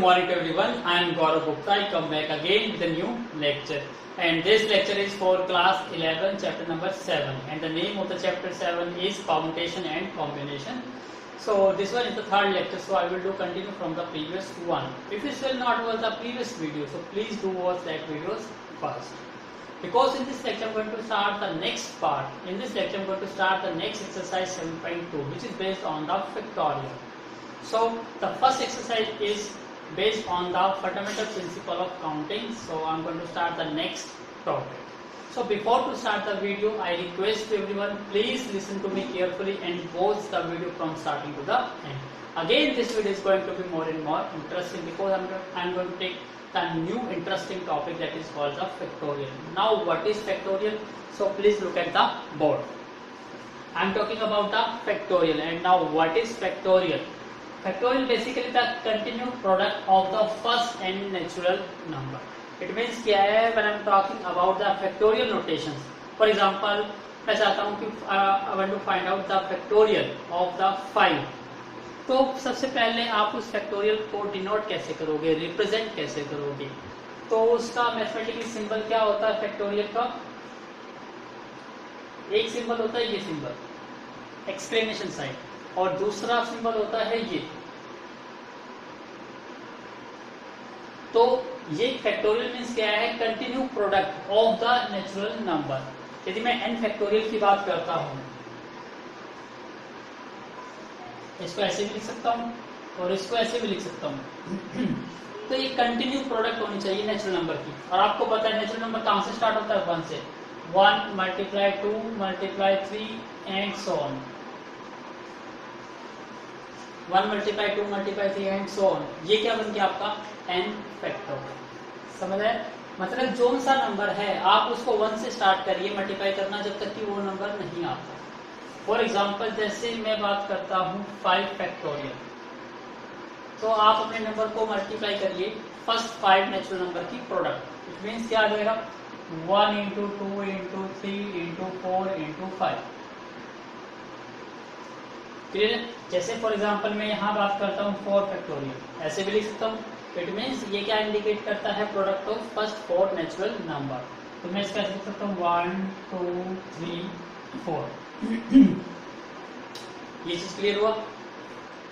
morning to everyone. I am Gaurav Gupta. I come back again with a new lecture. And this lecture is for class 11, chapter number 7. And the name of the chapter 7 is Permutation and Combination. So this one is the third lecture, so I will do continue from the previous one. If you still not watch the previous video, so please do watch that videos first. Because in this lecture I am going to start the next part. In this lecture I am going to start the next exercise 7.2, which is based on the factorial. So the first exercise is based on the fundamental principle of counting. So I am going to start the next topic. So before to start the video, I request everyone, please listen to me carefully and watch the video from starting to the end. Again, this video is going to be more and more interesting because I am going to take the new interesting topic that is called the factorial. Now what is factorial? So please look at the board. I am talking about the factorial, and now what is factorial? Factorial basically the continued product of the first n natural number. It means क्या है? When I am talking about the factorial notations. For example, मैं चाहता हूँ कि I want to find out the factorial of the 5. तो सबसे पहले आप उस फैक्टोरियल को डिनोट कैसे करोगे, रिप्रेजेंट कैसे करोगे? तो उसका मैथमेटिकल सिंबल क्या होता है फैक्टोरियल का? एक सिंबल होता है ये सिंबल, एक्सक्लेमेशन साइन, और दूसरा सिंबल होता है ये. तो ये फैक्टोरियल मीन्स क्या है? Continue product of the natural number. यदि मैं n फैक्टोरियल की बात करता हूं, इसको ऐसे भी लिख सकता हूँ और इसको ऐसे भी लिख सकता हूँ. तो ये कंटिन्यू प्रोडक्ट होनी चाहिए नेचुरल नंबर की. और आपको पता है नेचुरल नंबर कहाँ से स्टार्ट होता है? 1 से. 1 multiply 2 multiply 3 and so on. 1 multiply 2 multiply 3 and so on. ये क्या बन गया आपका? n factorial. समझ आए? मतलब जो सा नंबर है आप उसको 1 से स्टार्ट करिए मल्टीप्लाई करना जब तक कि वो नंबर नहीं आता. फॉर एग्जाम्पल जैसे मैं बात करता हूँ 5 फैक्टोरियल, तो आप अपने नंबर को मल्टीप्लाई करिए फर्स्ट 5 नेचुरल नंबर की प्रोडक्ट. इट मीन्स क्या आ जाएगा? 1 into 2 into 3 into 4 into 5. Clear? जैसे फॉर एग्जाम्पल मैं यहाँ बात करता हूँ 4 फैक्टोरियल, ऐसे भी लिख सकता हूँ. इट मीन्स ये क्या इंडिकेट करता है? Product of first 4 natural number. तो मैं इसका लिख सकता हूँ 1 2 3 4. ये चीज क्लियर हुआ?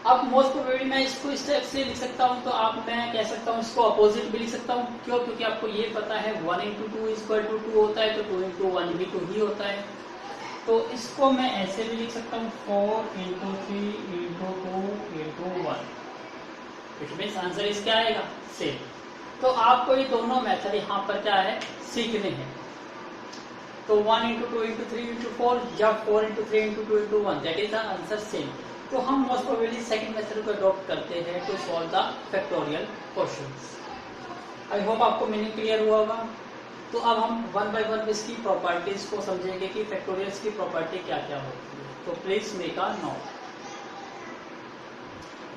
अब मोस्ट प्रोबेबली मैं इसको इस टाइप से लिख सकता हूँ, तो आप मैं कह सकता हूँ इसको अपोजिट भी लिख सकता हूँ. क्यों? क्योंकि आपको ये पता है 1 इंटू 2 इक्वल टू 2 होता है, तो 2 इंटू 1 भी 2 ही होता है. तो इसको मैं ऐसे भी लिख सकता हूँ 4 into 3 into 2 into 1. It means answer इस क्या आएगा? सेम. तो आपको ये दोनों मेथड यहाँ पर क्या है? सीखने हैं. तो 1 इंटू 2 इंटू 3 इंटू 4 या 4 into 3 into 2 into 1, that is the answer same. तो हम मोस्ट प्रोबेबली सेकंड मेथड को अडॉप्ट करते हैं to solve the factorial questions. I hope आपको मीनिंग क्लियर हुआ होगा. तो अब हम वन बाय वन इसकी प्रॉपर्टीज को समझेंगे कि फैक्टोरियल्स की प्रॉपर्टी क्या क्या होती है. तो please make a note.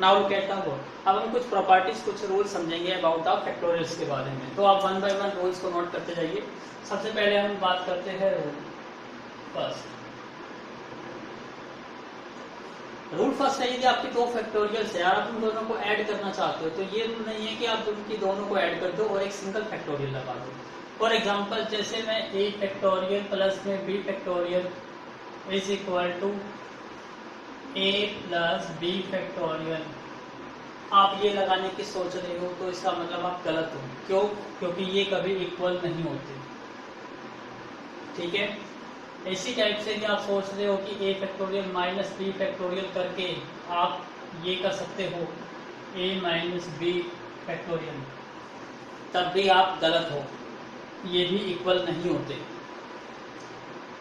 Now look at the board. अब हम कुछ प्रॉपर्टीज, कुछ रूल समझेंगे अबाउट द फैक्टोरियल्स के बारे में. तो आप वन बाय वन रूल्स को नोट करते जाइए. सबसे पहले हम बात करते हैं फर्स्ट. रूल फर्स्ट है, यदि आपकी 2 फैक्टोरियल्स है और आप उन दोनों को ऐड करना चाहते हो, तो ये रूल नहीं है कि आप उनकी दोनों को ऐड कर दो और एक सिंगल फैक्टोरियल लगा दो. फॉर एग्जाम्पल जैसे मैं a फैक्टोरियल प्लस में b factorial is equal to a plus b factorial, आप ये लगाने की सोच रहे हो तो इसका मतलब आप गलत हो. क्यों? क्योंकि ये कभी इक्वल नहीं होते. ठीक है? इसी टाइप से भी आप सोच रहे हो कि a factorial minus b factorial करके आप ये कर सकते हो a माइनस b फैक्टोरियल, तब भी आप गलत हो. ये भी इक्वल नहीं होते.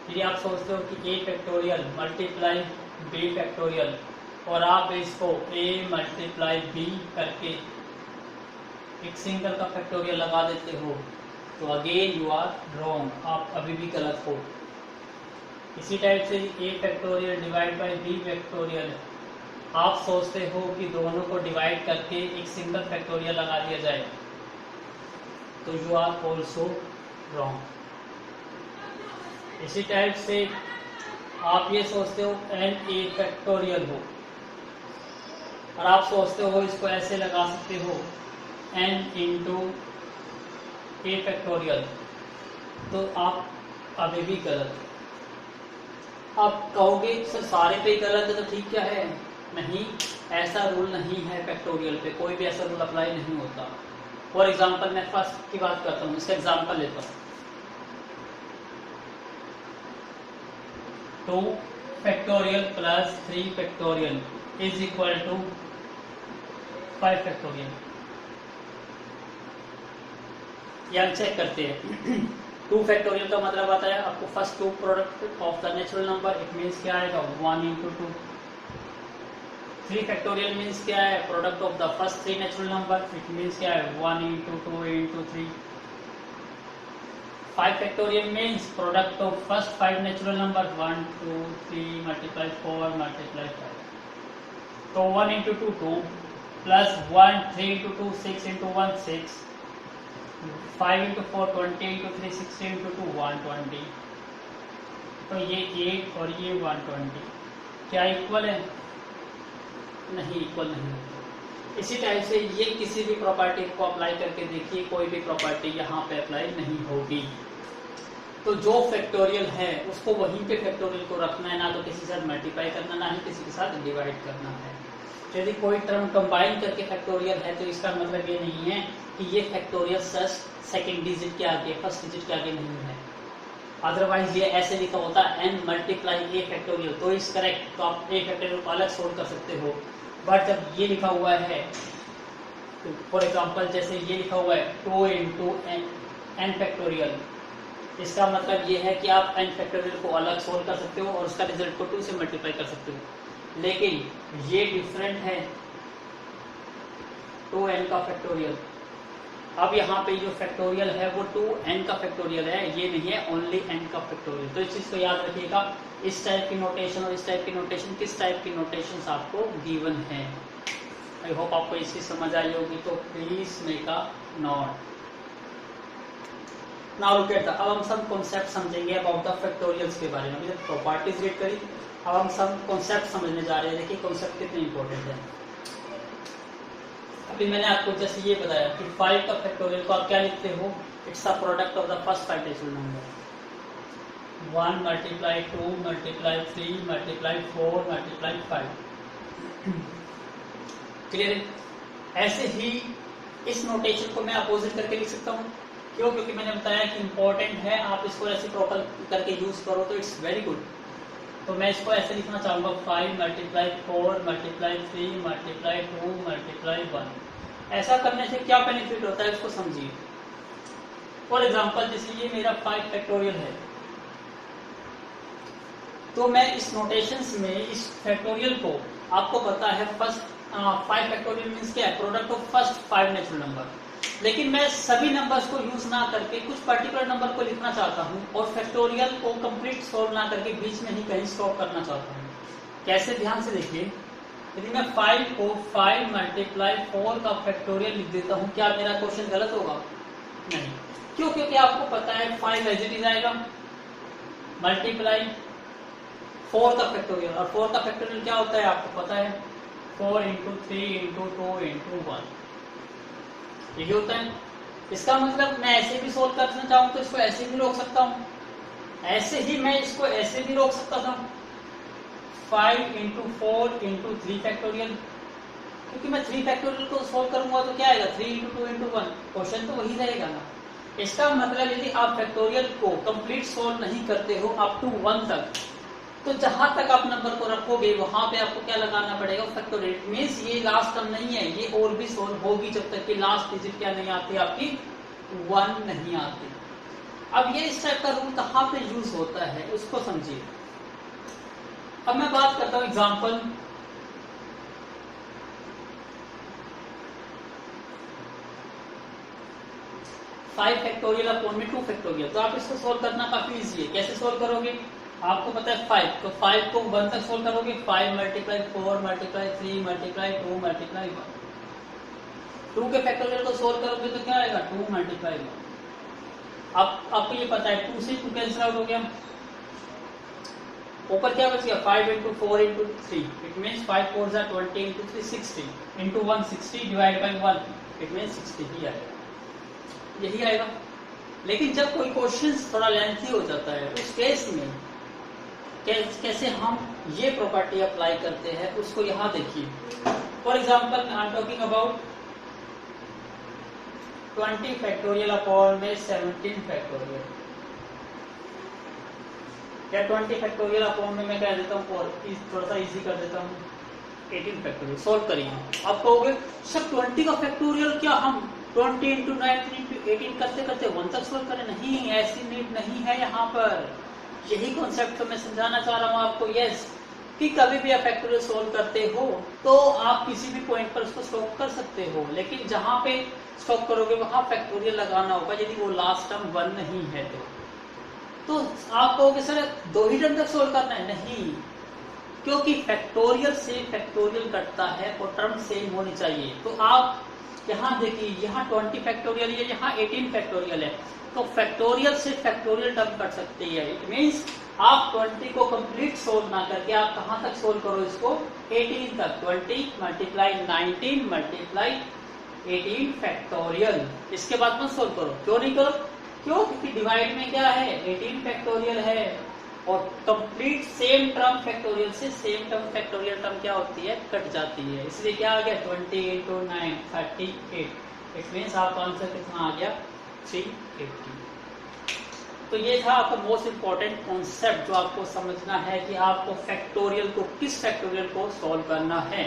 यदि आप सोचते हो कि a factorial multiply b factorial और आप इसको a मल्टीप्लाई b करके एक सिंगल का फैक्टोरियल लगा देते हो, तो अगेन यू आर रॉन्ग. आप अभी भी गलत हो. इसी टाइप से a factorial divide by b factorial, आप सोचते हो कि दोनों को डिवाइड करके एक सिंगल फैक्टोरियल लगा दिया जाए, तो यू आर ऑल्सो रॉन्ग. इसी टाइप से आप ये सोचते हो n a फैक्टोरियल हो और आप सोचते हो इसको ऐसे लगा सकते हो n इंटू ए फैक्टोरियल, तो आप अभी भी गलत। आप कहोगे सर सारे पे गलत है तो ठीक क्या है? नहीं, ऐसा रूल नहीं है फैक्टोरियल पे, कोई भी ऐसा रूल अप्लाई नहीं होता। फॉर एग्जाम्पल मैं फर्स्ट की बात करता हूँ, इसका एग्जाम्पल लेता हूँ। 2 factorial plus 3 factorial is equal to 5 factorial. ये हम चेक करते हैं। 2 फैक्टोरियल का मतलब आता है आपको first 2 product of the natural number, it means क्या आएगा 1 इंटू 2। 3 फैक्टोरियल मीन्स क्या है product of the first 3 natural number, it means क्या है 1 into 2 into 3। 5 factorial means product of first 5 natural number, 1 2 3 multiply 4 multiply 5। तो 1 into 2 2 plus 1 3 into 2 6 into 1 6, 5 into 4 20 into 3 60 into 2 120। तो ये 8 और ये 120 क्या इक्वल है? नहीं, इक्वल नहीं। इसी टाइप से ये किसी भी प्रॉपर्टी को अप्लाई करके देखिए, कोई भी प्रॉपर्टी यहाँ पे अप्लाई नहीं होगी। तो जो फैक्टोरियल है उसको वहीं पे फैक्टोरियल को रखना है, ना तो किसी के साथ मल्टीप्लाई करना, ना ही किसी के साथ डिवाइड करना है। यदि कोई टर्म कंबाइन करके फैक्टोरियल है तो इसका मतलब ये नहीं है कि ये फैक्टोरियल सेकंड डिजिट के आगे, फर्स्ट डिजिट के आगे नहीं है। अदरवाइज ये ऐसे लिखा होता n मल्टीप्लाई ए फैक्टोरियल तो इज करेक्ट, तो आप ए फैक्टोरियल को अलग सोल्व कर सकते हो। बट जब ये लिखा हुआ है, तो फॉर एग्जांपल जैसे ये लिखा हुआ है 2 इंटू एन फैक्टोरियल, इसका मतलब ये है कि आप n फैक्टोरियल को अलग सोल्व कर सकते हो और उसका रिजल्ट को 2 से मल्टीप्लाई कर सकते हो। लेकिन ये डिफरेंट है 2n का फैक्टोरियल। अब यहाँ पे जो फैक्टोरियल है वो 2n का फैक्टोरियल है, ये नहीं है ओनली n का फैक्टोरियल। तो इस चीज को याद रखिएगा। इस टाइप की नोटेशन और इस टाइप की नोटेशन, किस टाइप की नोटेशन आपको गिवन है। आई होप आपको इसकी समझ आई होगी, तो please make a note. Now look at the, अब हम सब कॉन्सेप्ट समझेंगे अबाउट द फैक्टोरियल्स के बारे में। अभी जब प्रॉपर्टीज रीड करी, अब हम सब कॉन्सेप्ट समझने जा रहे हैं। देखिए कॉन्सेप्ट कितने इंपॉर्टेंट है। अभी मैंने आपको जैसे ये बताया कि 5 का फैक्टोरियल को आप क्या लिखते हो, it's a product of the first 5 natural number. 1 multiply 2 multiply 3 multiply 4 multiply 5। Clear है? ऐसे ही इस नोटेशन को मैं अपोजिट करके लिख सकता हूँ। क्यों? क्योंकि मैंने बताया कि इंपॉर्टेंट है, आप इसको ऐसे प्रॉपर करके यूज करो तो इट्स वेरी गुड। तो मैं इसको ऐसे लिखना चाहूंगा 5 मल्टीप्लाई 4 मल्टीप्लाई 3 मल्टीप्लाई 2 मल्टीप्लाई 1। ऐसा करने से क्या बेनिफिट होता है उसको समझिए। फॉर एग्जांपल जैसे ये मेरा 5 फैक्टोरियल है, तो मैं इस नोटेशंस में इस फैक्टोरियल को, आपको पता है फर्स्ट 5 फैक्टोरियल मींस क्या है, product of first 5 natural number. लेकिन मैं सभी नंबर्स को यूज ना करके कुछ पर्टिकुलर नंबर को लिखना चाहता हूँ और फैक्टोरियल को कंप्लीट सॉल्व ना करके बीच में ही कहीं स्टॉप करना चाहता हूँ। कैसे? ध्यान से देखिए। यदि मैं 5 को 5 मल्टीप्लाई 4 का फैक्टोरियल लिख देता हूँ, क्या मेरा क्वेश्चन गलत होगा? नहीं। क्यों? क्योंकि आपको पता है 5 एज इट इज आएगा मल्टीप्लाई 4 का फैक्टोरियल, और 4 का फैक्टोरियल क्या होता है आपको पता है, 4 इंटू 3 इंटू 2 इंटू 1, यही होता है। इसका मतलब मैं ऐसे भी सोल्व करना चाहूँ तो इसको ऐसे भी रोक सकता हूँ, ऐसे ही मैं इसको ऐसे भी रोक सकता था 5 इंटू 4 इंटू 3 फैक्टोरियल, क्योंकि मैं 3 फैक्टोरियल को सोल्व करूंगा तो क्या आएगा 3 इंटू 2 इंटू 1, क्वेश्चन तो वही रहेगा ना। इसका मतलब यदि आप फैक्टोरियल को कंप्लीट सोल्व नहीं करते हो अप टू 1 तक, तो जहां तक आप नंबर को रखोगे वहां पे आपको क्या लगाना पड़ेगा, फैक्टोरियल। मींस ये लास्ट टर्म नहीं है, ये और भी सोल्व होगी जब तक कि लास्ट डिजिट क्या नहीं आती, आपकी 1 नहीं आती। अब ये इस टाइप का रूल कहाँ पे यूज होता है उसको समझिए। अब मैं बात करता हूं एग्जाम्पल, फाइव फैक्टोरियल अपॉन में 2 फैक्टोरियल, तो आप इसको सोल्व करना काफी इजी है। कैसे सोल्व करोगे? आपको पता है 5, तो 5 को 1 तक सोल्व करोगे, 5 मल्टीप्लाई 4 मल्टीप्लाई 3 मल्टीप्लाई 2 मल्टीप्लाई 1। 2 के फैक्टोरियल को सोल्व करोगे तो क्या आएगा 2 मल्टीप्लाई 1। अब आपको ये पता है 2 से 2 कैंसिल आउट हो गया, ऊपर क्या बच गया 5 into 4 into 3, it means 5 4 20 into 3 60 into 1 60 divide by 1, it mean 60 ही आएगा, यही आएगा। लेकिन जब कोई क्वेश्चन थोड़ा लेंथी हो जाता है उस केस में कैसे हम ये प्रॉपर्टी अप्लाई करते हैं उसको यहाँ देखिए। For example I am talking about 20 factorial upon में 17 फैक्टोरियल, या 20 फैक्टोरियल अपॉन में मैं कह देता हूँ और थोड़ा सा इजी कर देता हूँ 18 फैक्टोरियल। सॉल्व करिए। आप कहोगे सर 20 का फैक्टोरियल क्या हम 20 इंटू 19 इंटू 18 करते करते 1 तक सोल्व करें? नहीं, ऐसी नीड नहीं है यहाँ पर। यही कॉन्सेप्ट तो मैं समझाना चाह रहा हूँ आपको। यस, कि कभी भी आप फैक्टोरियल सोल्व करते हो तो आप किसी भी पॉइंट पर उसको स्टॉप कर सकते हो, लेकिन जहां पे स्टॉप करोगे वहां फैक्टोरियल लगाना होगा यदि वो लास्ट टर्म 1 नहीं है तो आप कहोगे सर 2 ही टर्म तक सोल्व करना है। नहीं, क्योंकि फैक्टोरियल से फैक्टोरियल कटता है और टर्म सेम होनी चाहिए। तो आप यहाँ देखिए, यहाँ 20 फैक्टोरियल है, यहाँ 18 फैक्टोरियल है, तो फैक्टोरियल से फैक्टोरियल टर्म कट सकती है। इट मीन्स आप 20 को कंप्लीट सोल्व ना करके आप कहाँ तक सोल्व करो इसको? 18 तक। 20 मल्टीप्लाई 19 मल्टीप्लाई 18 फैक्टोरियल, इसके बाद में सोल्व करो। क्यों नहीं करो? क्यों? क्योंकि डिवाइड में क्या है? 18 फैक्टोरियल है और कंप्लीट सेम टर्म फैक्टोरियल से सेम टर्म फैक्टोरियल टर्म क्या होती है? कट जाती है। इसलिए क्या आ गया? 20 इंटू 9 38। इट मीन्स आपका आंसर कितना आ गया? 380। तो ये था आपका मोस्ट इम्पोर्टेंट कॉन्सेप्ट जो आपको समझना है कि आपको फैक्टोरियल को, किस फैक्टोरियल को सॉल्व करना है।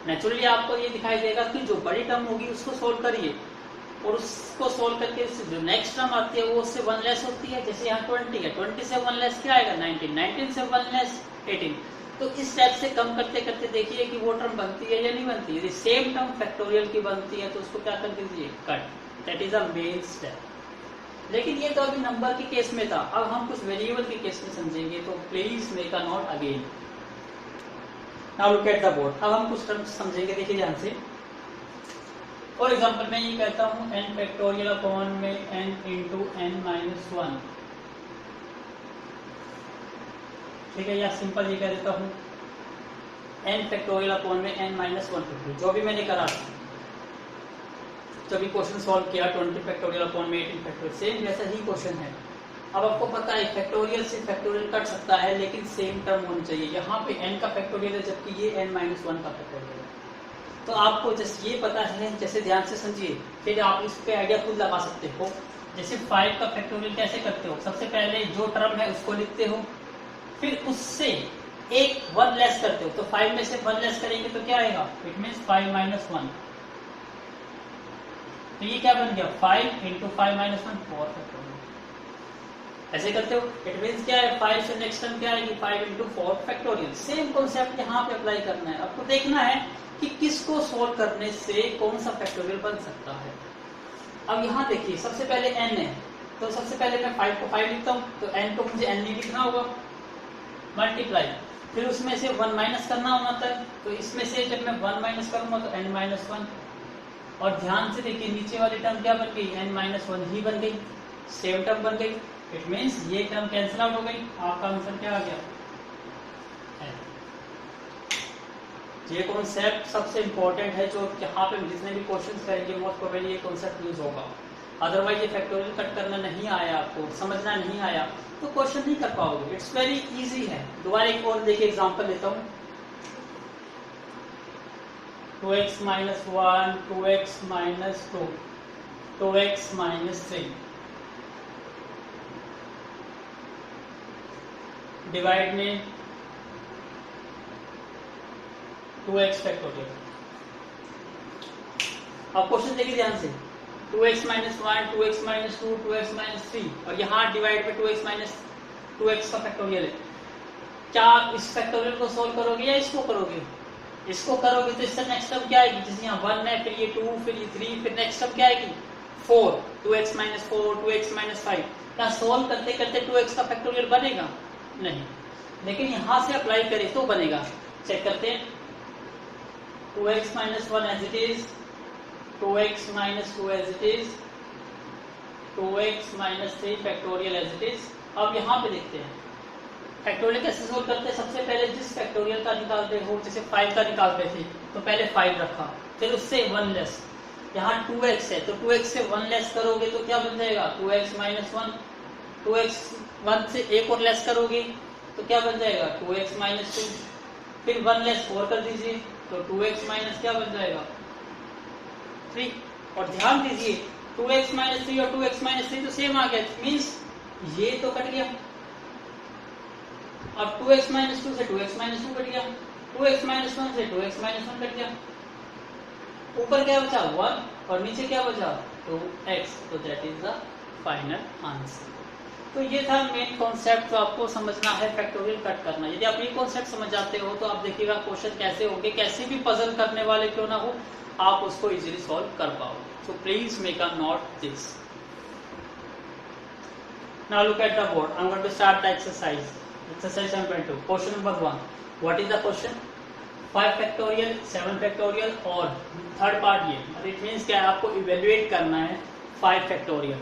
नेचुरली आपको ये दिखाई देगा कि जो बड़ी टर्म होगी उसको सोल्व करिए और उसको सोल्व करके जो नेक्स्ट टर्म आती है वो उससे 1 लेस होती है। जैसे यहाँ 20 है, 20 से 1 लेस क्या आएगा? 19, 19 से 1 लेस 18। तो इस टाइप से कम करते करते देखिए कि वो टर्म बनती है या नहीं बनती। यदि सेम टर्म फैक्टोरियल की बनती है तो उसको क्या कर दीजिए? Cut. That is a main step. लेकिन ये तो अभी नंबर के केस में था, अब हम कुछ वेरिएबल के केस में समझेंगे, तो please make a note again. Now look at the board. अब हम कुछ टर्म्स समझेंगे, देखिए ध्यान से। फॉर एग्जाम्पल मैं ये कहता हूँ n फैक्टोरियल अपॉन में n इंटू n माइनस 1, ठीक है, या सिंपल ये कह देता हूँ n फैक्टोरियल अपॉन में n माइनस 1 फैक्टोरियल, जो भी मैंने करा जब क्वेश्चन सॉल्व किया 20 फैक्टोरियल अपॉन में 18 फैक्टोरियल, सेम वैसा ही क्वेश्चन है। अब आपको पता है फैक्टोरियल से फैक्टोरियल कट सकता है लेकिन सेम टर्म होनी चाहिए। यहाँ पे n का फैक्टोरियल है जबकि ये n माइनस 1 का फैक्टोरियल है। तो आपको जैसे ये पता है, जैसे ध्यान से समझिए, फिर आप इस पे आइडिया खुद लगा सकते हो। जैसे 5 का फैक्टोरियल कैसे करते हो? सबसे पहले जो टर्म है उसको लिखते हो, फिर उससे एक 1 लेस करते हो, तो 5 में से 1 लेस करेंगे तो क्या आएगा? It means 5 minus 1। तो ये क्या बन गया? 5 इंटू 5 माइनस 1 4 फैक्टोरियल। ऐसे करते हो। इट मीन्स क्या है? 5 से नेक्स्ट टर्म क्या आएगी? 5 इंटू 4 फैक्टोरियल। सेम कॉन्सेप्ट यहाँ पे अप्लाई करना है। आपको देखना है कि किसको सोल्व करने से कौन सा फैक्टोरियल बन सकता है। अब यहाँ देखिए, सबसे पहले n है, तो सबसे पहले मैं 5 को 5 लिखता हूँ, तो n को मुझे n ही लिखना होगा, मल्टीप्लाई, फिर उसमें से 1 माइनस करना होता है, तो इसमें से जब मैं 1 माइनस करूंगा तो n माइनस 1। और ध्यान से देखिए नीचे वाली टर्म क्या बन गई? n माइनस 1 ही बन गई, सेम टर्म बन गई। इट मीन्स ये टर्म कैंसिल आउट हो गई। आपका आंसर क्या आ गया? ये कॉन्सेप्ट सबसे इंपॉर्टेंट है, जो यहाँ पे जितने भी क्वेश्चंस करेंगे मोस्ट प्रोबेबली ये कॉन्सेप्ट यूज होगा। अदरवाइज ये फैक्टोरियल कट करना नहीं आया, आपको समझना नहीं आया तो क्वेश्चन नहीं कर पाओगे। इट्स वेरी इजी है। दोबारा एक और देखिए एग्जांपल लेता हूँ। 2x minus 1, 2x minus 2, 2x minus 3 divide में 2x फैक्टोरियल। अब क्वेश्चन देखिए ध्यान से, 2x minus 1, 2x minus 2, 2x minus 3, और यहाँ डिवाइड में 2x माइनस 2x का फैक्टोरियल है। क्या इस फैक्टोरियल को सोल्व करोगे या इसको करोगे? इसको करोगे तो इससे नेक्स्ट टर्म क्या आएगी? जैसे यहाँ 1 है, फिर ये 2, फिर ये 3, फिर नेक्स्ट टर्म क्या आएगी? 4, 2x माइनस 4, 2x माइनस 5। क्या सोल्व करते करते 2x का फैक्टोरियल बनेगा? नहीं, लेकिन यहाँ से अप्लाई करें तो बनेगा। चेक करते हैं। 2x minus 1 as it is, 2x minus 2 as it is, 2x minus 3 factorial as it is। अब यहाँ पे देखते हैं फैक्टोरियल कैसे सोल्व करते हैं। सबसे पहले जिस फैक्टोरियल का निकालते हो, जैसे 5 का निकालते थे तो पहले 5 रखा, फिर उससे 1 लेस, यहाँ 2x है तो 2x से 1 लेस करोगे तो क्या बन जाएगा 2x माइनस 1। 2x 1 से एक और लेस करोगे तो क्या बन जाएगा 2x माइनस 2। फिर 1 लेस 4 कर दीजिए तो 2x माइनस क्या बन जाएगा 3। और ध्यान दीजिए 2x माइनस 3 और 2x माइनस 3 तो सेम आ गया, मीन्स ये तो कट गया। अब 2x माइनस 2 से 2x माइनस 2 कट गया, 2x माइनस 1 से 2x माइनस 1 कट गया। ऊपर क्या बचा 1 और नीचे क्या बचा 2x। तो that is the final answer. तो ये था मेन कॉन्सेप्ट जो आपको समझना है, फैक्टोरियल कट करना। यदि आप ये कॉन्सेप्ट समझ जाते हो तो आप देखिएगा क्वेश्चन कैसे होंगे, कैसे भी पजल करने वाले क्यों ना हो आप उसको इजीली सॉल्व कर पाओगे। So please make a note this. Now look at the board. I am going to start the exercise. Exercise 7.2. Question number 1. What is the question? 5 factorial, 7 factorial और थर्ड पार्ट ये, it means क्या आपको evaluate करना है 5 factorial।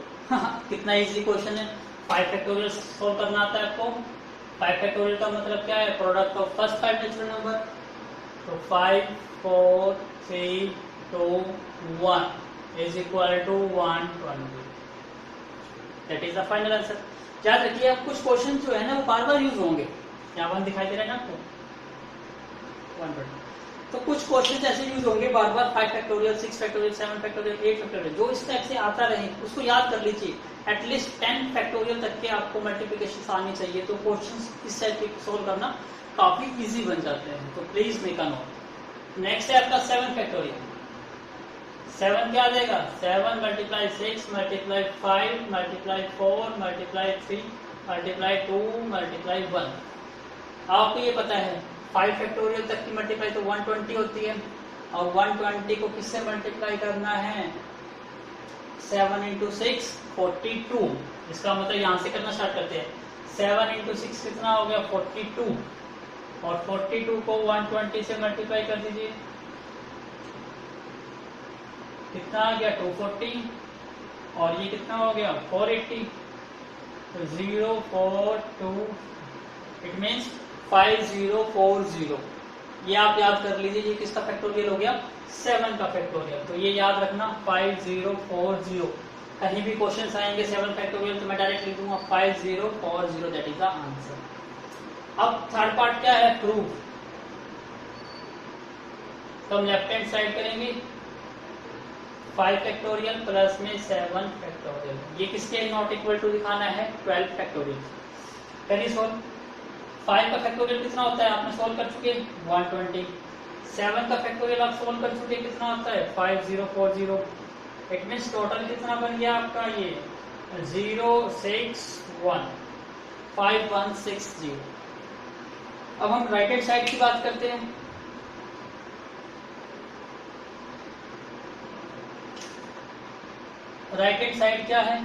कितना easy question है। 5 factorial solve करना आता है आपको। 5 factorial का मतलब क्या है, product of first 5 natural number. तो 5 4 3 2 1 is equal to 120। That is the final answer. याद रखिए आप कुछ क्वेश्चन जो है ना वो बार बार यूज होंगे। यहाँ 1 दिखाई दे रहा है ना आपको 120। तो कुछ क्वेश्चन ऐसे यूज होंगे बार बार 5 फैक्टोरियल 6 फैक्टोरियल 7 फैक्टोरियल 8 फैक्टोरियल। जो इस टाइप से आता रहे उसको याद कर लीजिए। एटलीस्ट 10 फैक्टोरियल तक के आपको मल्टीप्लिकेशन आनी चाहिए, तो क्वेश्चन इस टाइप के सोल्व करना काफी इजी बन जाते हैं। तो please make a note. Next है आपका 7 फैक्टोरियल। 7 क्या देगा 7 multiply 6 multiply 5 multiply 4 multiply 3 multiply 2 multiply 1। आपको ये पता है 5 फैक्टोरियल तक की मल्टीप्लाई तो 120 होती है, और 120 को किससे मल्टीप्लाई करना है 7 इंटू 6 42। इसका मतलब यहाँ से करना स्टार्ट करते हैं। 7 इंटू 6 कितना हो गया 42, और 42 को 120 से मल्टीप्लाई कर दीजिए, कितना आ गया 240, और ये कितना हो गया 480। तो 042 इट मीन्स 5040। ये आप याद कर लीजिए, ये किसका फैक्टोरियल हो गया 7 का फैक्टोरियल। तो ये याद रखना 5040। कहीं भी क्वेश्चन आएंगे 7 फैक्टोरियल तो मैं डायरेक्ट लिख दूंगा 5040। That is the answer. अब थर्ड पार्ट क्या है प्रूफ। तो हम लेफ्ट हैंड साइड करेंगे 5 फैक्टोरियल प्लस में 7 फैक्टोरियल। ये किसके नॉट इक्वल टू दिखाना है 12 फैक्टोरियल। Can you solve. 5 का फैक्टोरियल कितना होता है आपने सोल्व कर चुके 120। 7 का फैक्टोरियल आप सोल्व कर चुके कितना होता है 5040। इट मीन्स टोटल कितना बन गया आपका ये 061 5160। अब हम राइट हैंड साइड की बात करते हैं। राइट हैंड साइड क्या है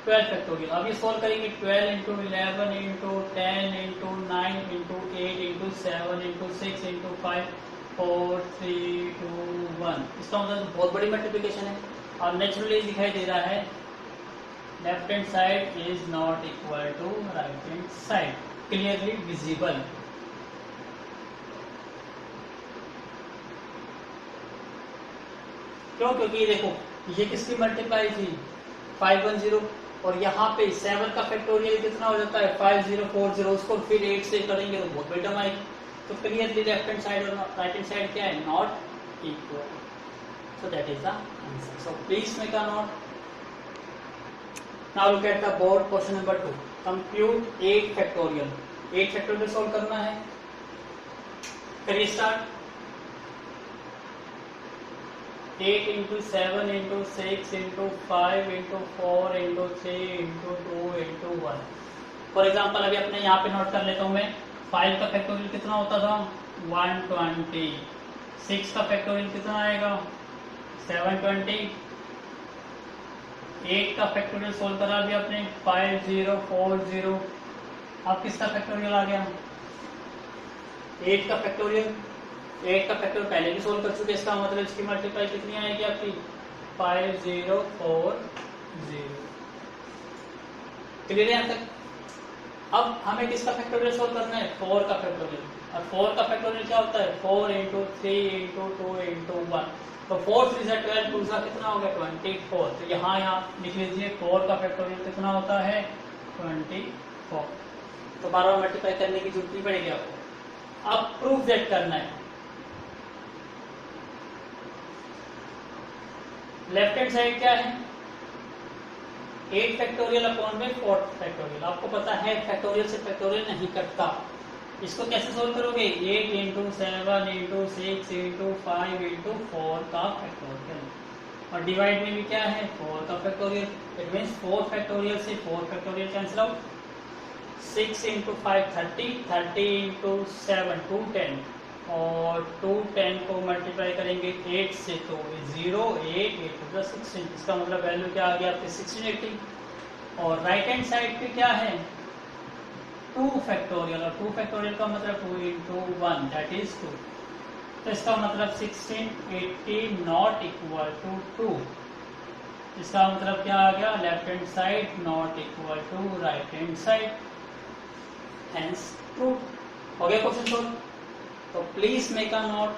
12 फैक्टोरियल। अब ये सोल्व करेंगे 12 into 11 into 10 into 9 into 8 into 7 into 6 into 5 4 3 2 1। इसका मतलब बहुत बड़ी मल्टीप्लिकेशन है, और नेचुरली दिखाई दे रहा है left hand side is not equal to right hand side, clearly visible. क्यों, क्योंकि देखो ये किसकी मल्टीप्लाई थी 510, और यहाँ पे 7 का फैक्टोरियल कितना हो जाता है 5040। उसको फिर 8 से करेंगे तो बहुत बड़ी टर्म आएगी। तो क्लियरली लेफ्ट हैंड साइड और राइट हैंड साइड क्या है not equal. So that is the answer. So please make a note. Now look at the board. Question number 2। Compute 8 factorial. 8 factorial solve करना है। करिए start. 8 into 7 into 6 into 5 into 4 into 3 into 2 into 1। For example अभी अपने यहाँ पे note कर लेता हूँ मैं। 5 का फैक्टोरियल कितना होता था 120। 6 का फैक्टोरियल कितना आएगा 720। 8 का फैक्टोरियल सोल्व करा अभी अपने 5040। अब किसका फैक्टोरियल आ गया 8 का फैक्टोरियल। 8 का फैक्टर पहले भी सोल्व कर चुके, इसका मतलब इसकी मल्टीप्लाई कितनी आएगी आपकी 5040। क्लियर है यहाँ तक। अब हमें किसका फैक्टोरियल सोल्व करना है 4 का फैक्टोरियल। और 4 का फैक्टोरियल क्या होता है 4 इंटू 3 इंटू 2 इंटू 1। तो 4 3 से 12 2 सा कितना हो गया 24। तो यहाँ लिख लीजिए 4 का फैक्टोरियल कितना होता है 24। तो बार बार मल्टीप्लाई करने की जरूरत नहीं पड़ेगी आपको। अब प्रूफ दैट करना है। लेफ्ट हैंड साइड क्या है 8 फैक्टोरियल अपॉन में 4 फैक्टोरियल। आपको पता है फैक्टोरियल से फैक्टोरियल नहीं कटता। इसको कैसे सोल्व करोगे 8 इंटू 7 इंटू 6 इंटू 5 इंटू 4 का फैक्टोरियल। और डिवाइड में भी क्या है 4 का फैक्टोरियल। इट मीन्स 4 फैक्टोरियल से 4 factorial cancel out. 6 into 5 30, 30 into 7 210 और 210 को मल्टीप्लाई करेंगे 8 से तो 0 8 8 प्लस 16। इसका मतलब वैल्यू क्या आ गया आपके 1680। और राइट हैंड साइड पे क्या है 2 फैक्टोरियल। और 2 फैक्टोरियल का मतलब 2 इंटू 1 दैट इज 2। तो इसका मतलब 1680 नॉट इक्वल टू 2। इसका मतलब क्या आ गया left hand side not equal to right hand side. Hence proof हो गया क्वेश्चन सोल्व। तो please make a note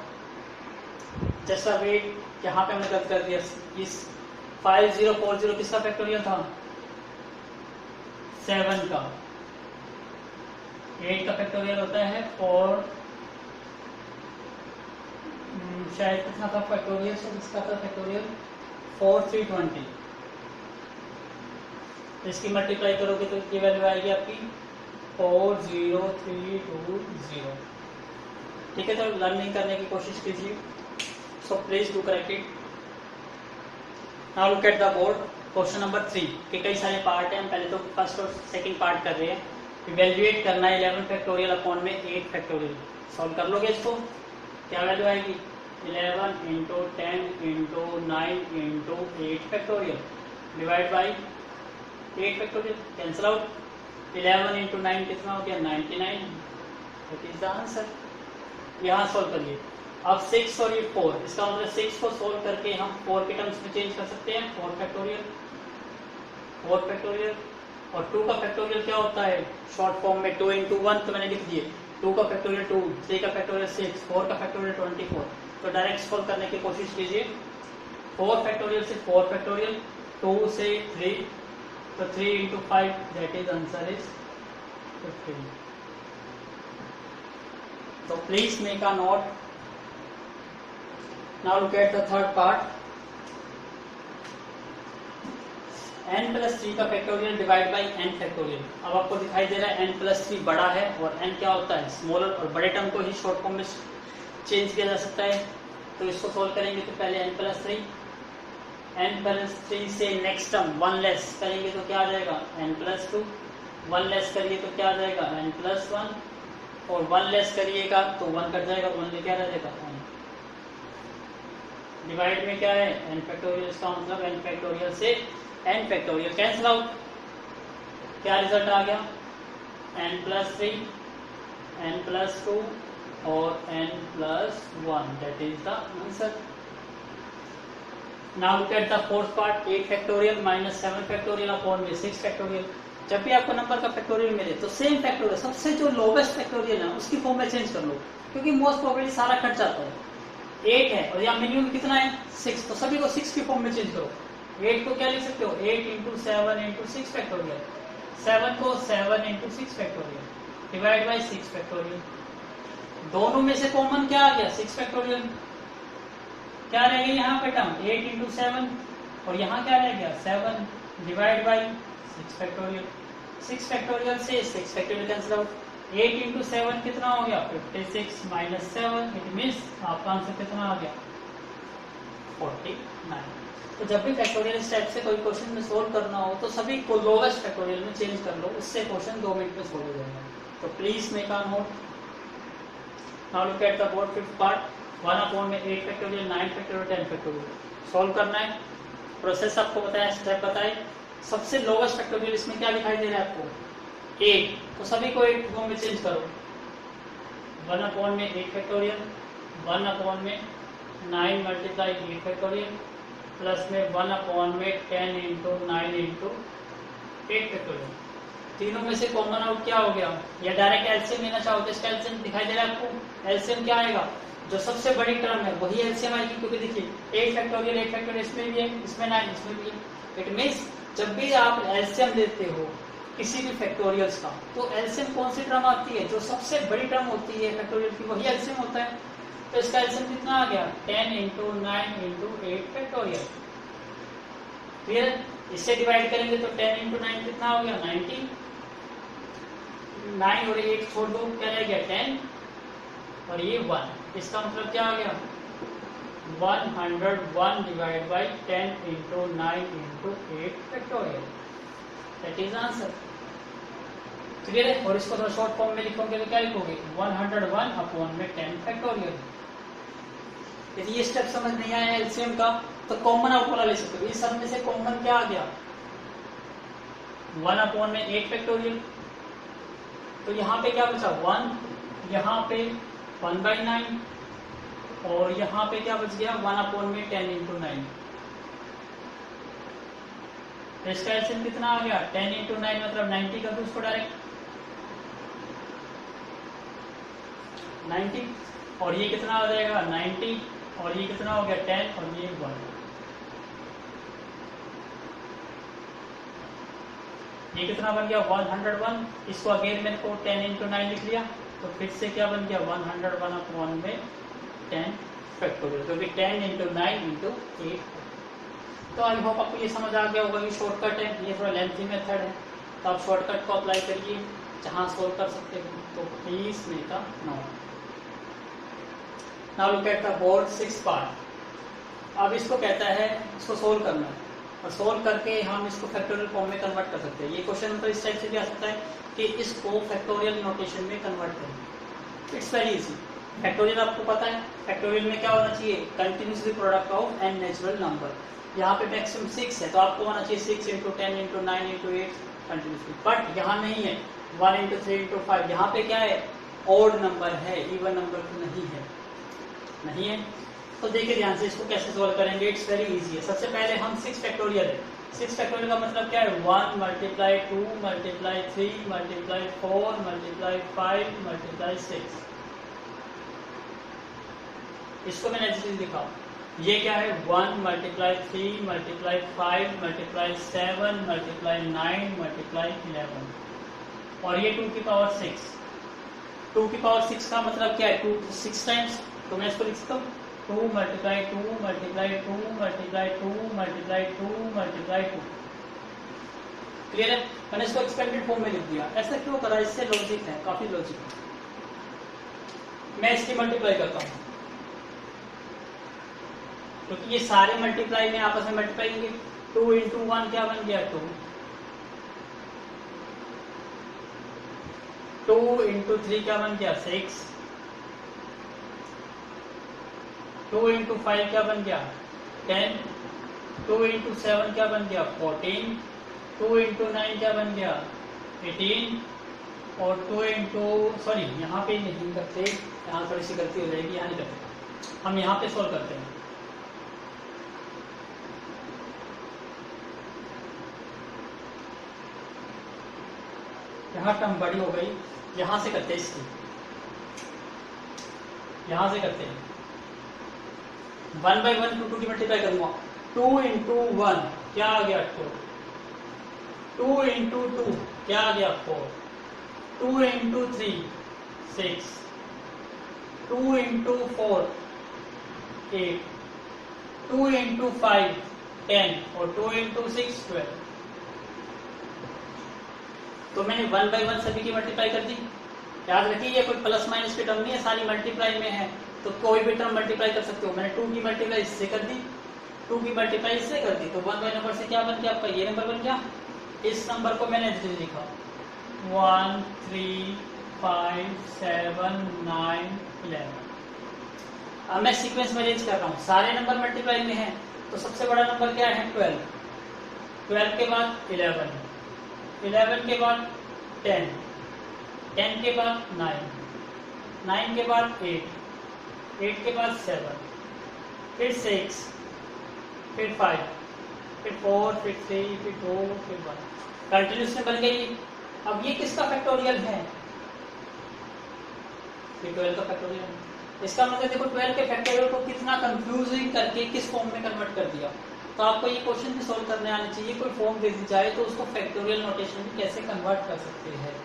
just a wait. यहाँ पे हमने गलत कर दिया। इस 5040 किसका फैक्टोरियल था 7 का। 8 का फैक्टोरियल होता है 4 शायद कितना था फैक्टोरियल से इसका था फैक्टोरियल 4320। इसकी मल्टीप्लाई करोगे तो ये वैल्यू आएगी आपकी 40320। ठीक है तो लर्निंग करने की कोशिश कीजिए। So please do correct it. Now look at the board question number 3 के कई सारे पार्ट हैं। हम पहले तो फर्स्ट और सेकंड पार्ट कर रहे हैं। इवेल्युएट करना है 11 फैक्टोरियल अपॉन में 8 फैक्टोरियल। सॉल्व कर लोगे इसको क्या वैल्यू आएगी 11 into 10 into 9 into 8 factorial divide by 8 factorial cancel out. 11 into 9 कितना हो गया 99। That is the answer. यहाँ सोल्व करिए। अब 6 और ये 4 इसका मतलब 6 को सोल्व करके हम 4 के टर्म्स में चेंज कर सकते हैं 4 फैक्टोरियल और 2 का फैक्टोरियल क्या होता है शॉर्ट फॉर्म में 2 इंटू 1 तो मैंने लिख दिए। 2 का फैक्टोरियल 2, 3 का फैक्टोरियल 6, 4 का फैक्टोरियल 24। तो डायरेक्ट सोल्व करने की कोशिश कीजिए। 4 फैक्टोरियल से 4 फैक्टोरियल 2 से 3 तो 3 into 5 that is answer is 15। So please make a note. Now look at the third part. n plus 3 का factorial divide by n factorial. अब आपको दिखाई दे रहा है n प्लस 3 बड़ा है और n क्या होता है स्मॉलर। और बड़े टर्म को ही शॉर्ट फॉर्म में चेंज किया जा सकता है। तो इसको सोल्व करेंगे तो पहले n प्लस 3 से नेक्स्ट टर्म 1 लेस करेंगे तो क्या आ जाएगा n प्लस 2। 1 लेस करिए तो क्या आ जाएगा n प्लस 1 और 1 लेस करिएगा तो 1 कट जाएगा। 1 क्या रह जाएगा n। डिवाइड में क्या है n फैक्टोरियल। इसका मतलब n फैक्टोरियल से n फैक्टोरियल कैंसिल आउट। क्या रिजल्ट आ गया n प्लस 3 n प्लस 2 और n plus 1 that is the answer. Now look at the fourth part 8 factorial minus 7 factorial upon में 6 फैक्टोरियल। जब भी आपको नंबर का फैक्टोरियल मिले तो सेम फैक्टोरियल सबसे जो लोवेस्ट फैक्टोरियल है उसकी फॉर्म में चेंज कर लो क्योंकि मोस्ट प्रोबेबली सारा कट जाता है। 8 है और यहाँ मिनिमम कितना है 6 तो सभी को 6 की फॉर्म में चेंज करो। 8 को क्या लिख सकते हो 8 इंटू 7 इंटू 6 फैक्टोरियल। 7 को 7 into 6 factorial divide by 6 factorial. दोनों में से कॉमन क्या आ गया 6 फैक्टोरियल। क्या रह गया यहाँ पे टर्म 8 इंटू 7 और यहाँ क्या रह गया 7 डिवाइड बाई 6 फैक्टोरियल। 6 फैक्टोरियल से 6 फैक्टोरियल कैंसिल आउट। 8 इंटू 7 कितना हो गया 56 माइनस 7 इट मीन्स आपका आंसर कितना आ गया 49। तो जब भी फैक्टोरियल इस टाइप से कोई क्वेश्चन में सोल्व करना हो तो सभी को लोवेस्ट फैक्टोरियल में चेंज कर लो उससे क्वेश्चन 2 मिनट में सोल्व हो जाएगा। तो please make a note. Now look at the board fifth part 1 upon में 8 फैक्टोरियल 9 फैक्टोरियल 10 फैक्टोरियल। सोल्व करना है प्रोसेस आपको बताया स्टेप बताए। सबसे लोवेस्ट फैक्टोरियल इसमें क्या दिखाई दे रहा है आपको 8 तो सभी को 8 फॉर्म में चेंज करो। 1 अपॉन में 8 फैक्टोरियल 1 अपॉन में 9 मल्टीप्लाई 8 फैक्टोरियल प्लस में 1 अपॉन में 10 इंटू 9 इंटू 8 फैक्टोरियल। तीनों में से कॉमन आउट क्या हो गया, या डायरेक्ट एलसीएम लेना चाहो तो इसका एलसीएम दिखाई दे रहा है आपको। एलसीएम क्या आएगा, जो सबसे बड़ी टर्म है वही एलसीएम आएगी, क्योंकि देखिए 8 फैक्टोरियल इसमें भी है, इसमें 9 इसमें भी है। इट मीन्स जब भी आप एलसीएम लेते हो किसी भी फैक्टोरियल्स का, तो एलसीएम कौन सी टर्म आती है, जो सबसे बड़ी टर्म होती है फैक्टोरियल की, वही एलसीएम होता है। तो इसका एलसीएम कितना आ गया, 10 इंटू 9 इंटू 8 फैक्टोरियल। क्लियर, इससे डिवाइड करेंगे तो 10 इंटू 9 कितना हो गया, 90। 9 और 8 छोड़ दो, क्या रह गया 10 और ये 1। इसका मतलब क्या आ गया, 101 divide by 10 into 9 into 8 factorial. That is answer. Clear है। और इसको थोड़ा शॉर्ट फॉर्म में लिखोगे तो क्या लिखोगे, 101 अपॉन में 10 फैक्टोरियल। यदि ये स्टेप समझ नहीं आया एलसीएम का तो कॉमन आउट वाला ले सकते हो। इस सब में से कॉमन क्या आ गया, 1 अपॉन में 8 फैक्टोरियल। तो यहाँ पे क्या बचा 1, यहाँ पे 1/9 और यहाँ पे क्या बच गया 1 अपॉन में 10 इंटू 9। इसका एलसीएम कितना आ गया, 10 इंटू 9 मतलब 90 कर दो उसको डायरेक्ट 90। और ये कितना हो जाएगा 90 और ये कितना हो गया 10 और ये 1। ये कितना बन गया 101। इसको अगेन मेरे को 10 इंटू 9 लिख लिया तो फिर से क्या बन गया 101 अपॉन में 10 फैक्टोरियल, क्योंकि 10 इंटू 9 इंटू 8। तो आई होप आपको ये समझ आ गया होगा, ये शॉर्टकट है, ये थोड़ा लेंथी मेथड है, तो आप शॉर्टकट को अप्लाई करिए जहाँ सोल्व कर सकते हो। तो please make a note. Now look at the board 6 part. अब इसको कहता है इसको सोल्व करना है और सोल्व करके हम इसको फैक्टोरियल फॉर्म में कन्वर्ट कर सकते हैं। ये क्वेश्चन मतलब इस टाइप से भी आ सकता है कि इसको फैक्टोरियल नोटेशन में कन्वर्ट करें। It's very easy. फैक्टोरियल आपको पता है, फैक्टोरियल में क्या होना चाहिए, continuously product of n natural number. यहाँ पे मैक्सिमम 6 है तो आपको होना चाहिए 6 into 10 into 9 into 8 continuously. But यहाँ नहीं है 1 इंटू 3 इंटू 5। यहाँ पे क्या है, ऑड नंबर है, इवन नंबर तो नहीं है। तो देखिए ध्यान से इसको कैसे सोल्व करेंगे। इट्स वेरी इजी है। सबसे पहले हम 6 फैक्टोरियल है। 6 फैक्टोरियल का मतलब क्या है, 1 multiply 2 multiply 3 multiply 4 multiply 5 multiply 6। इसको मैंने ऐसी चीज दिखाओ, ये क्या है 1 multiply 3 multiply 5 multiply 7 multiply 9 multiply 11 और ये 2 की पावर 6। 2 की पावर 6 का मतलब क्या है, 2 6 टाइम्स। तो मैं इसको लिख सकता हूँ 2 multiply 2 multiply 2 multiply 2 multiply 2 multiply 2। Clear है। मैंने इसको एक्सपेंडेड फॉर्म में लिख दिया। ऐसा क्यों करा, इससे लॉजिक है, काफी लॉजिक है। मैं इसकी मल्टीप्लाई करता हूँ क्योंकि ये सारे मल्टीप्लाई में आपस में मल्टीप्लाई होंगे। 2 इंटू 1 क्या बन गया 2, 2 इंटू 3 क्या बन गया 6, 2 इंटू 5 क्या बन गया 10, 2 इंटू 7 क्या बन गया 14, 2 इंटू 9 क्या बन गया 18 और 2 इंटू सॉरी यहाँ पे नहीं करते, यहाँ थोड़ी सी गलती हो जाएगी, यहाँ नहीं करते, हम यहाँ पे सोल्व करते हैं। यहाँ टर्म बड़ी हो गई, यहाँ से करते हैं इसकी, यहाँ से करते हैं 1 बाई 1 2 की मल्टीप्लाई करूंगा। 2 इंटू 1 क्या आ गया 4, 2 इंटू 2 क्या आ गया 4, 2 इंटू 3 6, 2 इंटू 4 8, 2 इंटू 5 10 और 2 इंटू 6 12। तो मैंने 1 बाई 1 सभी की मल्टीप्लाई कर दी। याद रखिए ये कोई प्लस माइनस की टर्म नहीं है, सारी मल्टीप्लाई में है, तो कोई भी टर्म मल्टीप्लाई कर सकते हो। मैंने 2 की मल्टीप्लाई इससे कर दी, 2 की मल्टीप्लाई इससे कर दी, तो 1 बाई नंबर से क्या बन गया आपका, ये नंबर बन गया। इस नंबर को मैंने लिखा 1 3 5 7 9 11। अब मैं सीक्वेंस में अरेंज कर रहा हूँ, सारे नंबर मल्टीप्लाई में है, तो सबसे बड़ा नंबर क्या है 12, 12 के बाद 11, 11 के बाद 10, 10 के बाद 9, 9 के बाद 8, 8 के बाद 7, फिर 6, फिर 5, फिर 4, फिर 3, फिर 2, फिर 1। कंटिन्यूस में बन गई। अब ये किसका फैक्टोरियल है? ये 12 का फैक्टोरियल है। इसका मतलब देखो 12 के फैक्टोरियल को कितना कंफ्यूजिंग करके किस फॉर्म में कन्वर्ट कर दिया। तो आपको ये क्वेश्चन भी सोल्व करने आने चाहिए। कोई फॉर्म दे दी जाए तो उसको फैक्टोरियल नोटेशन में कैसे कन्वर्ट कर सकते हैं।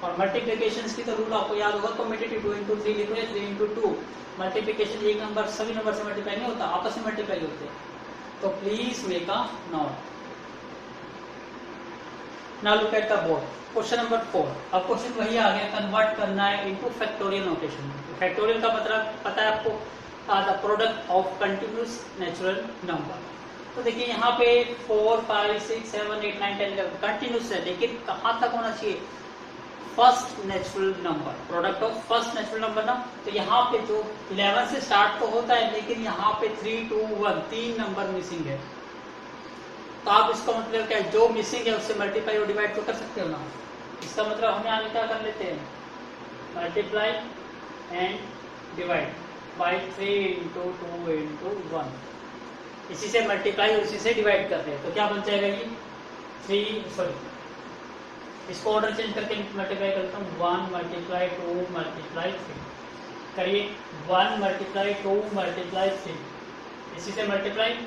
और मल्टीप्लिकेशन की तो रूल आपको याद होगा, कम्यूटेटिव 2 into 3 लिखो या 3 into 2। मल्टीप्लिकेशन एक नंबर सभी नंबर से मल्टीप्लाई नहीं होता, आपस में मल्टीप्लाई होते हैं। तो please make a note. Now look at the board, question number 4। अब क्वेश्चन वही आ गया, कन्वर्ट करना है इनटू फैक्टोरियल नोटेशन। फैक्टोरियल का मतलब पता है आपको, the product of continuous natural number. तो देखिए यहाँ पे 4 5 6 7 8 9 10 11 कंटिन्यूअस है, लेकिन कहाँ तक होना चाहिए? First natural number, product of first natural number ना। तो यहाँ पे जो 11 से स्टार्ट तो होता है, लेकिन यहाँ पे 3 2 1 3 नंबर मिसिंग है। तो आप इसका मतलब क्या है, जो मिसिंग है उससे मल्टीप्लाई और डिवाइड तो कर सकते हो ना। इसका मतलब हम यहाँ क्या कर लेते हैं, multiply and divide by 3 into 2 into 1। इसी से मल्टीप्लाई और इसी से डिवाइड कर रहे हैं। तो क्या बन जाएगा ये 3, सॉरी इसको ऑर्डर चेंज करके मल्टीप्लाई करता हूँ। 1 multiply 2 multiply 3 करिए, 1 multiply 2 multiply 3, इसी से मल्टीप्लाई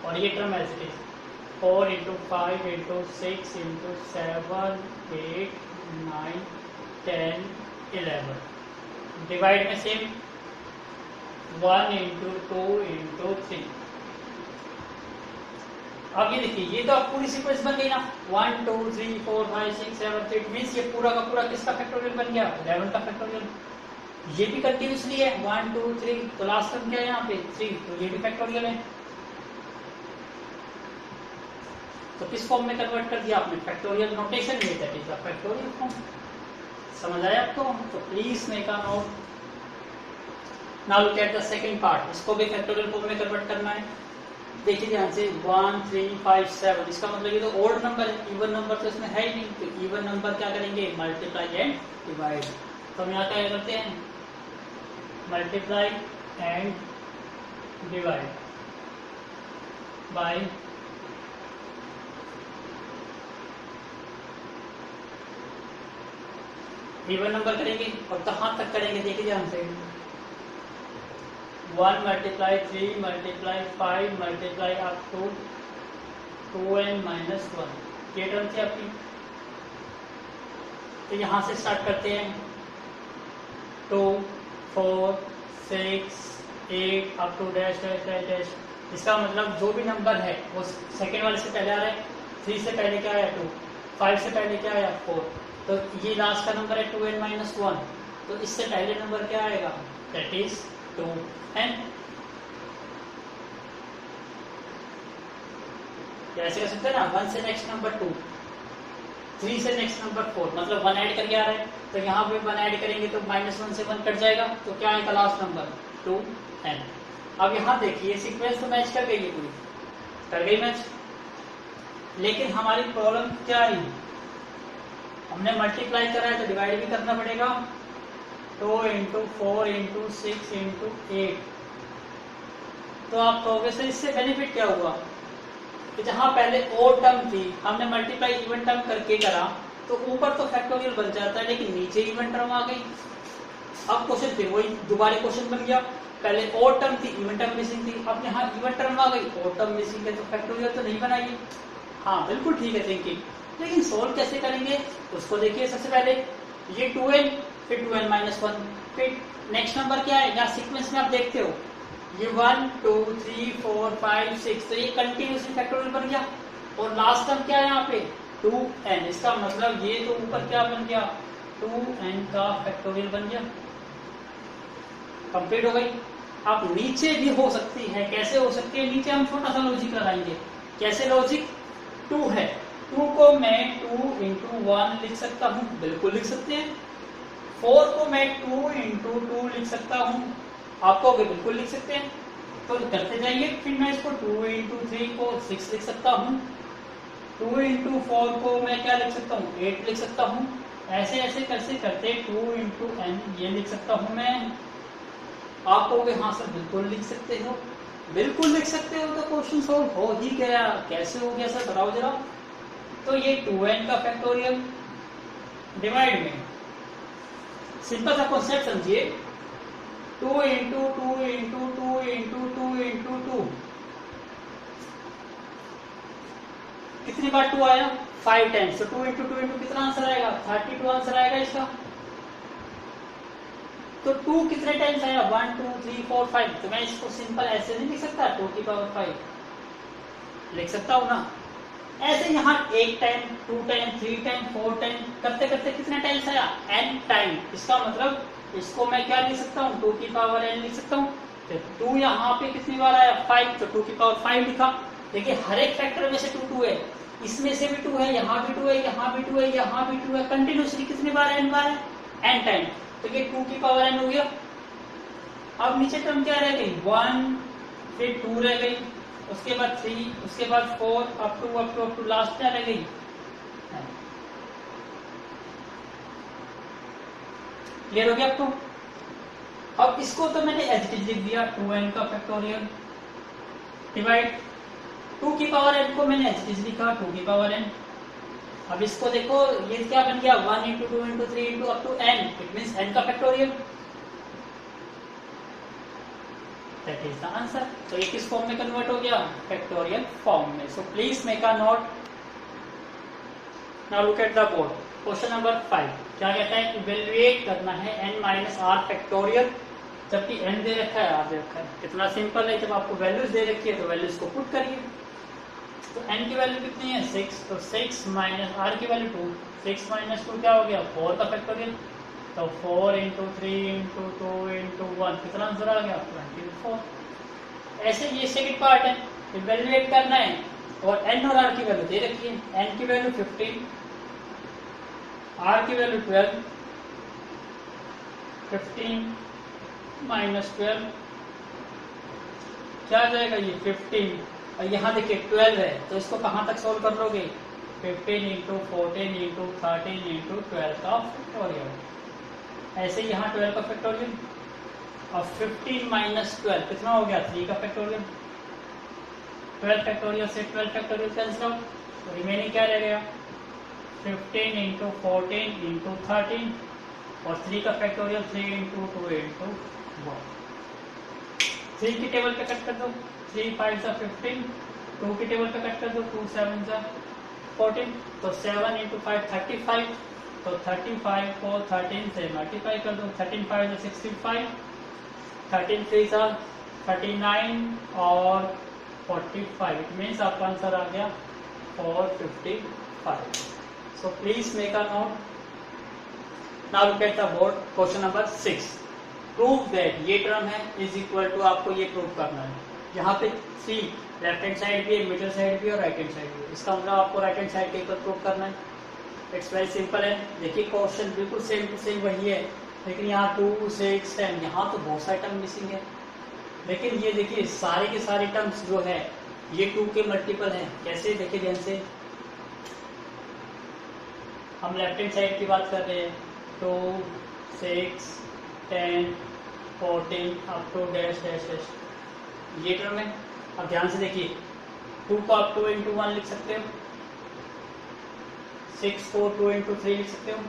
और ये टर्म ऐसे it is 4 into 5 into 6 into 7 8 9 10 11। Divide में सेम 1 into 2 into 3। अब ये देखिए, ये तो पूरी सीक्वेंस बन गई ना, 1 2 3 4 5 6 7 8 मीन्स ये पूरा का पूरा किसका फैक्टोरियल बन गया? 11 का फैक्टोरियल। ये भी कंटिन्यूसली है 1 2 3, तो लास्ट टर्म क्या है यहाँ पे 3, तो ये भी फैक्टोरियल है। तो किस फॉर्म में कन्वर्ट कर दिया आपने? फैक्टोरियल नोटेशन में, that is the factorial form. समझ आया आपको? तो please make a note. Now look at the second part, इसको भी फैक्टोरियल फॉर्म में कन्वर्ट करना है। देखिए ध्यान से 1 3 5 7, इसका मतलब ये तो ओड नंबर है, इवन नंबर तो इसमें है ही नहीं। तो इवन नंबर क्या करेंगे? Multiply and divide. तो हम यहाँ क्या करते हैं? Multiply and divide by even number करेंगे। और कहाँ तक करेंगे? देखिए ध्यान से 1 multiply 3 multiply 5 multiply up to 2n minus 1, ये टर्म थी आपकी। तो यहाँ से स्टार्ट करते हैं 2 4 6 8 up to dash dash dash dash. इसका मतलब जो भी नंबर है वो सेकेंड वाले से पहले आ रहा है। 3 से पहले क्या आया 2, 5 से पहले क्या आया 4, तो ये लास्ट का नंबर है 2n minus 1। तो इससे पहले नंबर क्या आएगा? That is 2n। ऐसे कर सकते हैं ना, 1 से नेक्स्ट नंबर 2, 3 से नेक्स्ट नंबर 4, मतलब 1 ऐड करके आ रहा है। तो यहाँ पे 1 ऐड करेंगे तो -1 से 1 कट जाएगा, तो क्या आएगा लास्ट नंबर 2n। अब यहाँ देखिए सीक्वेंस तो मैच कर गई है, पूरी कर गई मैच, लेकिन हमारी प्रॉब्लम क्या आई? हमने मल्टीप्लाई करा है तो डिवाइड भी करना पड़ेगा। 2 into 4 into 6 into 8। तो आप कहोगे सर इससे बेनिफिट क्या हुआ? कि जहां पहले ओड टर्म थी हमने मल्टीप्लाई इवन टर्म करके करा, तो ऊपर तो फैक्टोरियल बन जाता है, लेकिन नीचे इवन टर्म आ गई। अब क्वेश्चन फिर वही दोबारा क्वेश्चन बन गया, पहले ओड टर्म थी इवन टर्म मिसिंग थी, अब यहाँ इवन टर्म आ गई, ओड टर्म मिसिंग है, तो फैक्टोरियल तो नहीं बनाइए। हाँ बिल्कुल ठीक है थिंकिंग, लेकिन सोल्व कैसे करेंगे उसको देखिए। सबसे पहले ये 2n, फिर 2n minus 1, फिर नेक्स्ट नंबर क्या है? यहाँ सीक्वेंस में आप देखते हो ये 1 2 3 4 5 6, तो ये कंटिन्यूसली फैक्टोरियल बन गया। और लास्ट टर्म क्या है यहाँ पे? 2n। इसका मतलब ये तो ऊपर क्या बन गया? 2n का फैक्टोरियल बन गया, कंप्लीट हो गई। अब नीचे भी हो सकती है, कैसे हो सकती है? नीचे हम छोटा सा लॉजिक लगाएंगे। कैसे लॉजिक? 2 है, 2 को मैं 2 into 1 लिख सकता हूँ, बिल्कुल लिख सकते हैं। 4 को मैं 2 into 2 लिख सकता हूँ, आपको बिल्कुल लिख सकते हैं। तो करते जाइए, फिर मैं इसको 2 into 3 को 6 लिख सकता हूँ, 2 into 4 को मैं क्या लिख सकता हूँ? 8 लिख सकता हूँ। ऐसे ऐसे कैसे करते 2 into n ये लिख सकता हूँ मैं। आप कहोगे हाँ सर बिल्कुल लिख सकते हो, बिल्कुल लिख सकते हो, तो क्वेश्चन सोल्व हो ही गया। कैसे हो गया सर बताओ जरा? तो ये 2n का फैक्टोरियल डिवाइड में सिंपल सा कॉन्सेप्ट समझिए, 2 इंटू 2 इंटू 2 इंटू 2 इंटू 2, कितनी बार 2 आया? 5 टाइम्स। तो 2 इंटू 2 इंटू कितना आंसर आएगा? 32 आंसर आएगा इसका। तो 2 कितने टाइम्स आया? 1 2 3 4 5। तो मैं इसको सिंपल ऐसे नहीं लिख सकता, 2 की पावर 5 लिख सकता हूं ना। ऐसे यहाँ 1 टाइम, 2 टाइम, 3 टाइम, 4 टाइम करते करते कितने टाइम्स आया? n time. इसका मतलब इसको मैं क्या लिख सकता हूँ? 2 की पावर n लिख सकता हूँ। तो 2 यहाँ पे कितनी बार आया? 5। तो 2 की पावर 5 लिखा। देखिए हर एक फैक्टर में से 2 2 है, इसमें से भी 2 है, यहाँ भी 2 है, यहाँ भी 2 है, यहाँ भी 2 है, कंटिन्यूसली कितनी बार? n बार है, n टाइम। तो ये 2 की पावर n हो गया। अब नीचे टर्म क्या रह गई? 1, फिर 2 रह गई, उसके बाद 3, उसके बाद 4, अप टू लास्ट क्या रह गई? क्लियर हो गया आपको? अब इसको तो मैंने एज इट इज लिख दिया, 2n का फैक्टोरियल डिवाइड 2 की पावर n को मैंने एज इट इज लिखा, 2 की पावर n। अब इसको देखो, ये क्या बन गया? 1 into 2 into 3 into up to n, it means n का factorial. That is the answer. तो ये किस फॉर्म में कन्वर्ट हो गया? फैक्टोरियल फॉर्म में। सो please make a note. Now look at the board. Question number 5 क्या कहता है? इवेल्युएट करना है n माइनस r फैक्टोरियल, जबकि n दे रखा है, r दे रखा है। कितना सिंपल है, जब आपको वैल्यूज दे रखी है तो वैल्यूज को पुट करिए। तो n की वैल्यू कितनी है? 6। तो 6 माइनस r की वैल्यू 2। 6 माइनस 2 क्या हो गया? 4 का फैक्टोरियल। तो 4 इंटू 3 इंटू 2 इंटू 1, कितना आंसर आ गया? 24। ऐसे ये सेकंड पार्ट है, इवेल्युएट करना है और n और r की वैल्यू दे रखी है। n की वैल्यू 15, r की वैल्यू 12। 15 माइनस 12 क्या आ जाएगा? ये 15, और यहाँ देखिए 12 है, तो इसको कहाँ तक सोल्व कर लोगे? 15 इंटू 14 इंटू 13 इंटू 12 का फैक्टोरियल। ऐसे यहाँ 12 का फैक्टोरियल। और 15 माइनस 12 कितना हो गया? 3 का फैक्टोरियल। 12 फैक्टोरियल से 12 फैक्टोरियल कैंसिल आउट, तो रिमेनिंग क्या रह गया? 15 इंटू 14 इंटू 13 और 3 का फैक्टोरियल 3 इंटू 2 इंटू 1। 3 की टेबल पे कट कर दो, 3 5 सा 15, 2 की टेबल पे कट कर दो, 2 7 सा 14। तो 7 इंटू 5 35। तो 35 को 13 से मल्टीप्लाई कर दो, 13 5 से 65, 13 3 सा 39 और 45। इट मीन्स आपका आंसर आ गया 455। सो please make a note. Now look at the board. Question number 6, prove that, ये टर्म है, इज इक्वल टू, आपको ये प्रूव करना है। यहाँ पे 3 लेफ्ट हैंड साइड भी है, मिडिल साइड भी और राइट हैंड साइड भी है। इसका मतलब आपको राइट हैंड साइड के ऊपर प्रूव करना है। इट्स वेरी सिंपल है। देखिए क्वेश्चन बिल्कुल सेम टू सेम वही है, लेकिन यहाँ 2 6 10, यहाँ तो बहुत सारे टर्म मिसिंग है। लेकिन ये देखिए सारे के सारे टर्म्स जो है ये 2 के मल्टीपल हैं। कैसे? देखिए ध्यान से, हम लेफ्ट हैंड साइड की बात कर रहे हैं, 2 6 10 14 up to dash dash dash, ये टर्म है। अब ध्यान से देखिए, 2 को आप 2 इंटू 1 लिख सकते हो, 6 को 2 इंटू 3 लिख सकते हो,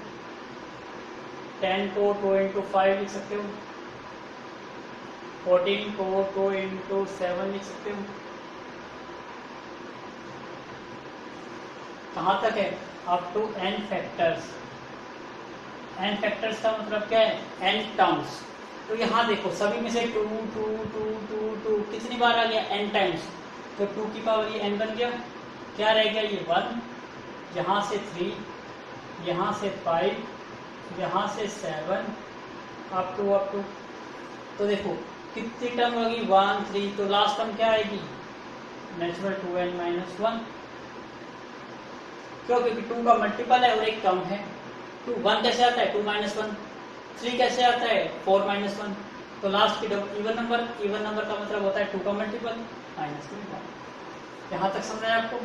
10 को 2 इंटू 5 लिख सकते हो, 14 को 2 इंटू 7 लिख सकते हो। कहाँ तक है? Up to n factors. n factors का मतलब क्या है? n terms. तो यहाँ देखो सभी में से 2 2 2 2 2 कितनी बार आ गया? n times. तो 2 की पावर ये n बन गया। क्या रह गया? ये 1, यहाँ से 3, यहाँ से 5, यहाँ से 7 अप टू। तो देखो कितनी टर्म होगी? 1 3। तो लास्ट टर्म क्या आएगी? Natural 2n minus 1। क्यों? क्योंकि 2 का मल्टीपल है और एक टर्म है। 2 1 कैसे आता है? 2 माइनस 1। 3 कैसे आता है? 4 माइनस 1। तो लास्ट की टर्म इवन नंबर का मतलब होता है 2 का मल्टीपल माइनस 1। यहाँ तक समझ आया आपको?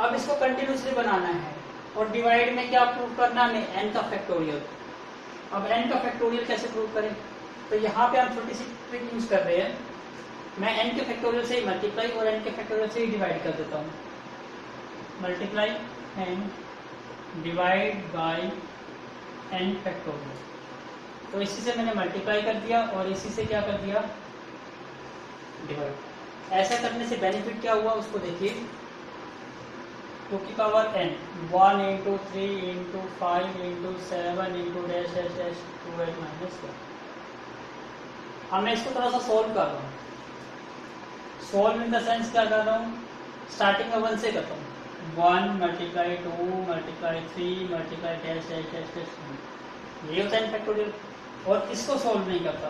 अब इसको कंटिन्यूसली बनाना है और डिवाइड में क्या प्रूव करना है? n का फैक्टोरियल। अब n का फैक्टोरियल कैसे प्रूव करें? तो यहाँ पे हम छोटी सी ट्रिक यूज कर रहे हैं। मैं n के फैक्टोरियल से ही मल्टीप्लाई और n के फैक्टोरियल से ही डिवाइड कर देता हूँ। Multiply and divide by n factorial. तो इसी से मैंने मल्टीप्लाई कर दिया और इसी से क्या कर दिया, डिवाइड। ऐसा करने से बेनिफिट क्या हुआ उसको देखिए, 2 की power n 1 into 3 into 5 into 7 into dash dash dash 2n minus 1। अब मैं इसको थोड़ा सा सोल्व कर रहा हूँ। सोल्व इन द सेंस क्या कर रहा हूँ, स्टार्टिंग में 1 से करता हूँ, 1 multiply 2 multiply 3 multiply dash dash dash dash, ये होता है n फैक्टोरियल। और इसको सोल्व नहीं करता,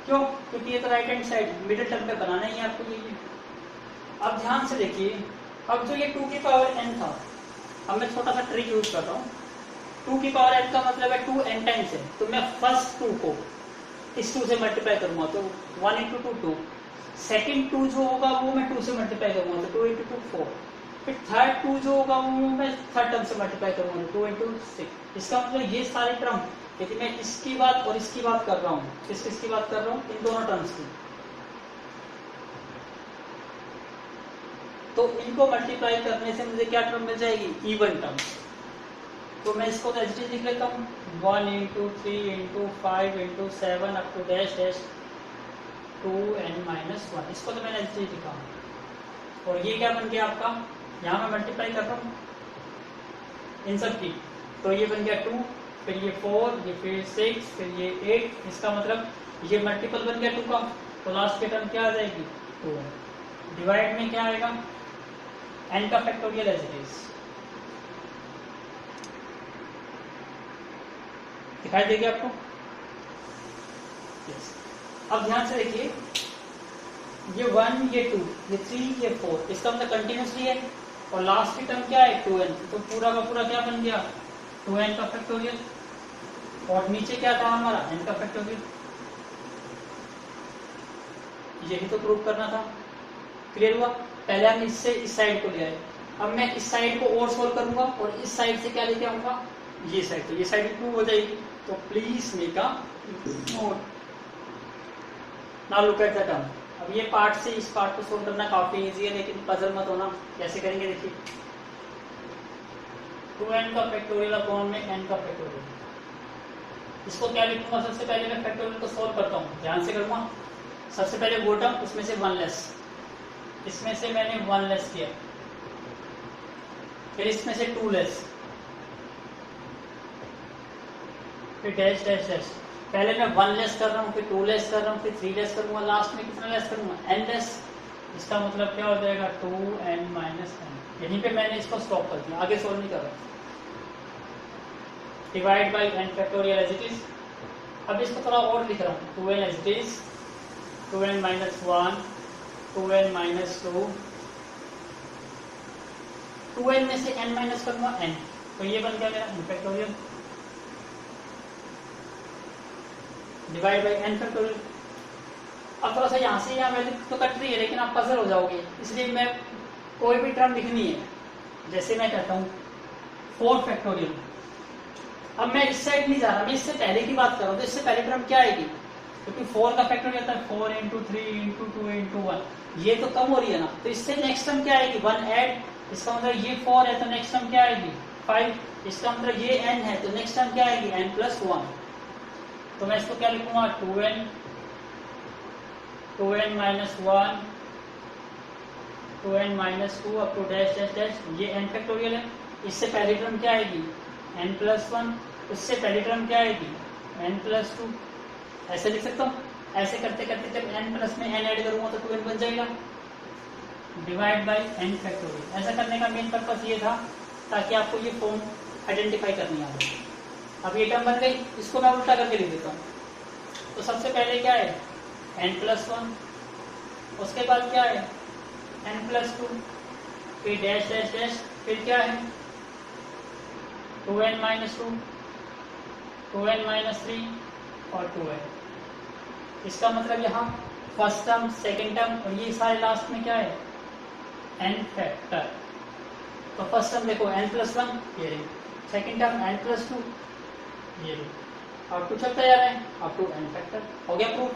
क्यों? क्योंकि ये तो right hand side middle term पे बनाना ही है आपको ये। अब ध्यान से देखिए, अब जो ये 2 की पावर n था, अब मैं छोटा सा ट्रिक यूज कर रहा हूँ। 2 की पावर n का मतलब है 2n टाइम्स है, तो मैं फर्स्ट 2 को इस 2 से मल्टीप्लाई करूंगा तो 1 इंटू 2 2, सेकेंड 2 जो होगा वो मैं 2 से मल्टीप्लाई करूंगा तो 2 इंटू 2 4, फिर थर्ड 2 जो होगा वो मैं थर्ड टर्म से मल्टीप्लाई करूंगा तो 2 इंटू 6। इसका मतलब ये सारे टर्म, यदि मैं इसकी बात और इसकी बात कर रहा हूँ, किसकी बात कर रहा हूँ, इन दोनों टर्म्स की, तो इनको मल्टीप्लाई करने से मुझे क्या टर्म मिल जाएगी, इवन टर्म। तो मैं इसको तो एच लिख लेता हूँ, 1 into 3 into 5 into 7 up to dash dash 2n minus 1। इसको तो मैंने एच लिखा। और ये क्या बन गया आपका, यहाँ मैं मल्टीप्लाई कर रहा हूँ इन सब की, तो ये बन गया 2, फिर ये 4, ये फिर 6, फिर ये 8। इसका मतलब ये मल्टीपल बन गया 2 का, तो लास्ट के टर्म क्या आ जाएगी, 2। डिवाइड में क्या आएगा, n का फैक्टोरियल एज इट इज। दिखाई देगी आपको? yes. अब ध्यान से देखिए, ये 1, ये 2, ये 3, ये 4, इसका मतलब कंटिन्यूसली है। और लास्ट की टर्म क्या है, 2n, तो पूरा का पूरा क्या बन गया, 2n का फैक्टोरियल। और नीचे क्या था हमारा, n का फैक्टोरियल। यही तो प्रूव करना था। क्लियर हुआ? पहले हम इससे इस साइड को ले आए, अब मैं इस साइड को और सोल्व करूंगा और इस साइड से क्या लेके आऊंगा, ये साइड। तो ये साइड प्रूव हो जाएगी। तो please make a note. Now look at the term. अब ये पार्ट से इस पार्ट को सोल्व करना काफी इजी है, लेकिन पजल मत होना। कैसे करेंगे देखिए, 2n का फैक्टोरियल अपॉन में n का फैक्टोरियल। इसको क्या लिखूंगा, सबसे पहले मैं फैक्टोरियल को सोल्व करता हूँ, ध्यान से करूंगा। सबसे पहले वो टर्म, उसमें से 1 लेस, इसमें से मैंने 1 लेस किया, फिर इसमें से 2 लेस, फिर डैश डैश डैश। पहले मैं 1 लेस कर रहा हूँ, फिर 2 लेस कर रहा हूँ, फिर 3 लेस करूंगा, लास्ट में कितना लेस करूंगा, n लेस। इसका मतलब क्या हो जाएगा, 2n माइनस n। यहीं पे मैंने इसको स्टॉप कर दिया, आगे सोल्व नहीं कर रहा। Divide by n factorial as it is. अब इसको थोड़ा और लिख रहा हूँ, 2n as it is, 2n minus 1, 2n minus 2, 2n में से n माइनस करूंगा n, तो ये बन गया मेरा n factorial. Divide by n factorial. अब थोड़ा सा यहाँ से यहाँ वैल्यू तो कट रही है, लेकिन आप पजल हो जाओगे, इसलिए मैं कोई भी टर्म लिखनी है, जैसे मैं कहता हूँ 4 फैक्टोरियल। अब मैं इस साइड नहीं जा रहा, मैं इससे पहले की बात कर रहा हूँ। तो इससे पहले टर्म क्या आएगी, क्योंकि 4 का फैक्टोरियल था 4 इंटू 3 इंटू 2 इंटू 1, ये तो कम हो रही है ना, तो इससे नेक्स्ट टर्म क्या आएगी, 1 ऐड। इसका मतलब ये 4 है तो नेक्स्ट टर्म क्या आएगी, 5। इसका मतलब ये n है तो नेक्स्ट टर्म क्या आएगी, n प्लस 1। तो मैं इसको क्या लिखूंगा, 2n minus 1, 2n minus 2 up to dash dash dash, ये n फैक्टोरियल है। इससे पहली टर्म क्या आएगी, n प्लस 1, उससे पहली टर्म क्या आएगी, n प्लस 2। ऐसे लिख सकता हूँ। ऐसे करते करते जब n प्लस में n ऐड करूंगा तो 2n बन जाएगा। Divide by n factorial. ऐसा करने का मेन पर्पस ये था ताकि आपको ये फॉर्म आइडेंटिफाई करनी आ जाए। अब ये टर्म बन गई, इसको मैं उल्टा करके लिख देता हूँ। तो सबसे पहले क्या है, n प्लस 1, उसके बाद क्या है, n प्लस 2, फिर डैश डैश डैश, फिर क्या है 2n माइनस 2, 2n माइनस 3 और 2n। इसका मतलब यहाँ फर्स्ट टर्म, सेकेंड टर्म और ये सारे लास्ट में क्या है, n फैक्टर। तो फर्स्ट टर्म देखो n प्लस 1, ये रही। सेकेंड टर्म n प्लस 2, ये रही। और कुछ चलता जा रहा है अप टू n फैक्टर। हो गया प्रूफ।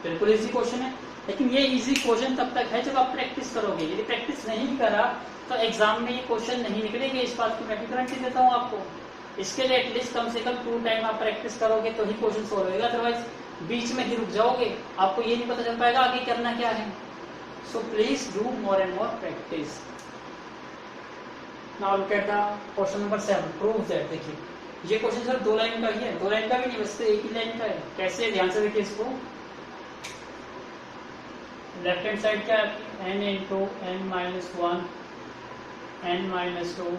बिल्कुल इजी क्वेश्चन है, लेकिन ये इजी क्वेश्चन तब तक है जब आप प्रैक्टिस करोगे। यदि प्रैक्टिस नहीं करा तो एग्जाम में ये क्वेश्चन नहीं निकलेंगे। इस बात की मैं भी गारंटी देता हूँ आपको। इसके लिए एटलीस्ट कम से कम 2 टाइम आप प्रैक्टिस करोगे तो ही क्वेश्चन सोल्व होगा, अदरवाइज बीच में ही रुक जाओगे, आपको ये नहीं पता चल पाएगा आगे करना क्या है। So please do more and more practice. Now look at the question number 7, prove that. देखिए ये क्वेश्चन सर 2 लाइन का ही है, 2 लाइन का भी नहीं, बस एक ही लाइन का है। कैसे, ध्यान से देखिए इसको। लेफ्ट हैंड साइड क्या है, n into n minus 1 n minus 2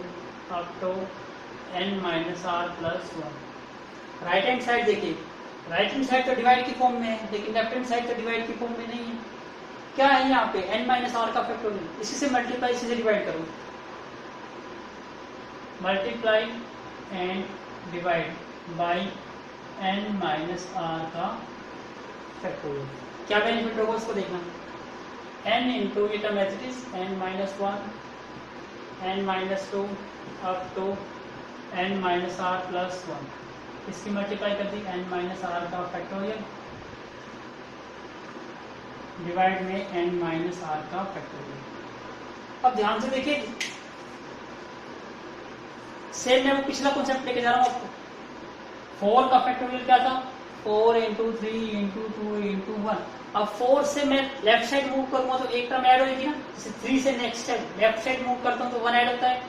up to n minus r plus 1। Right hand side देखिए, राइट हैंड साइड तो डिवाइड की फॉर्म में है, लेकिन लेफ्ट हैंड साइड तो डिवाइड की फॉर्म में नहीं है। क्या है यहाँ पे, n माइनस आर का फैक्टोरियल, इसी से मल्टीप्लाई, इसी से डिवाइड करो। Multiply and divide by n minus r का फैक्टोरियल। क्या बेनिफिट होगा उसको देखना। n इंटू ये term as it is n minus 1 n minus 2 up to n minus r plus 1। इसकी मल्टीप्लाई कर दी n माइनस आर का फैक्टोरियल डिवाइड में n माइनस आर का फैक्टोरियल। अब ध्यान से देखिए, सेम मैं वो पिछला कॉन्सेप्ट लेके जा रहा हूँ आपको। 4 का फैक्टोरियल क्या था, 4 इंटू 3 इंटू 2 इंटू 1। अब 4 से मैं लेफ्ट साइड मूव करूंगा तो एक टर्म ऐड होगी ना, जैसे 3 से next side left side move करता हूँ तो 1 ऐड होता है,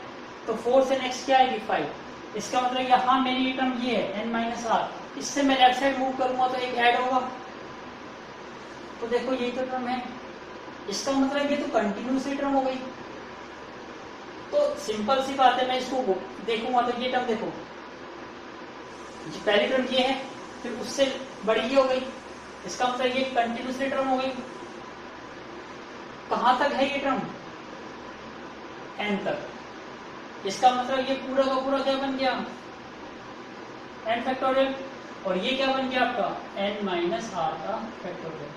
तो 4 से नेक्स्ट क्या आएगी 5। इसका मतलब यहाँ मेरी टर्म ये है n माइनस आर, इससे मैं लेफ्ट साइड मूव करूंगा तो एक ऐड होगा, तो देखो यही तो टर्म है। इसका मतलब ये तो कंटिन्यूस टर्म हो गई। तो सिंपल सी बात है, मैं इसको देखूंगा तो ये टर्म देखो, पहली टर्म ये है, फिर उससे बड़ी ये हो गई, इसका मतलब ये कंटिन्यूस टर्म हो गई। कहां तक है ये टर्म, n तक। इसका मतलब ये पूरा का पूरा क्या बन गया, n फैक्टोरियल, और ये क्या बन गया आपका n माइनस आर का फैक्टोरियल।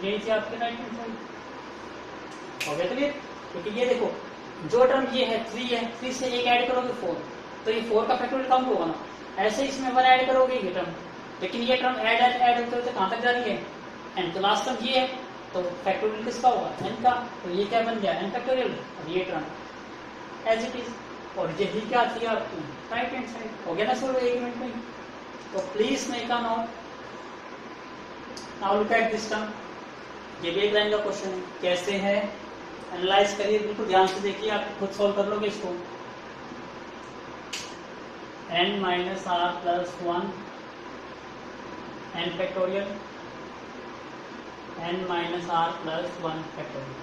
यही थी आपके राइट हैंड साइड। हो गया क्लियर। क्योंकि ये देखो जो टर्म ये है 3 है, 3 से एक ऐड करोगे 4, तो ये 4 का फैक्टोरियल काउंट होगा ना। ऐसे इसमें 1 ऐड करोगे ये टर्म, लेकिन ये टर्म ऐड होते होते कहां तक जा रही है, n। तो लास्ट टर्म ये है, तो फैक्टोरियल किसका होगा, n का। तो ये क्या बन गया n फैक्टोरियल, और ये टर्म एज इट इज, और यही क्या थी आपकी राइट हैंड साइड। हो गया ना सर 1 मिनट में। तो please make a note. Now look at this term. ये भी एक लाइन का क्वेश्चन है, कैसे है एनालाइज करिए, बिल्कुल ध्यान से देखिए, आप खुद सॉल्व कर लोगे इसको। n minus r plus 1 n factorial n minus r plus 1 factorial.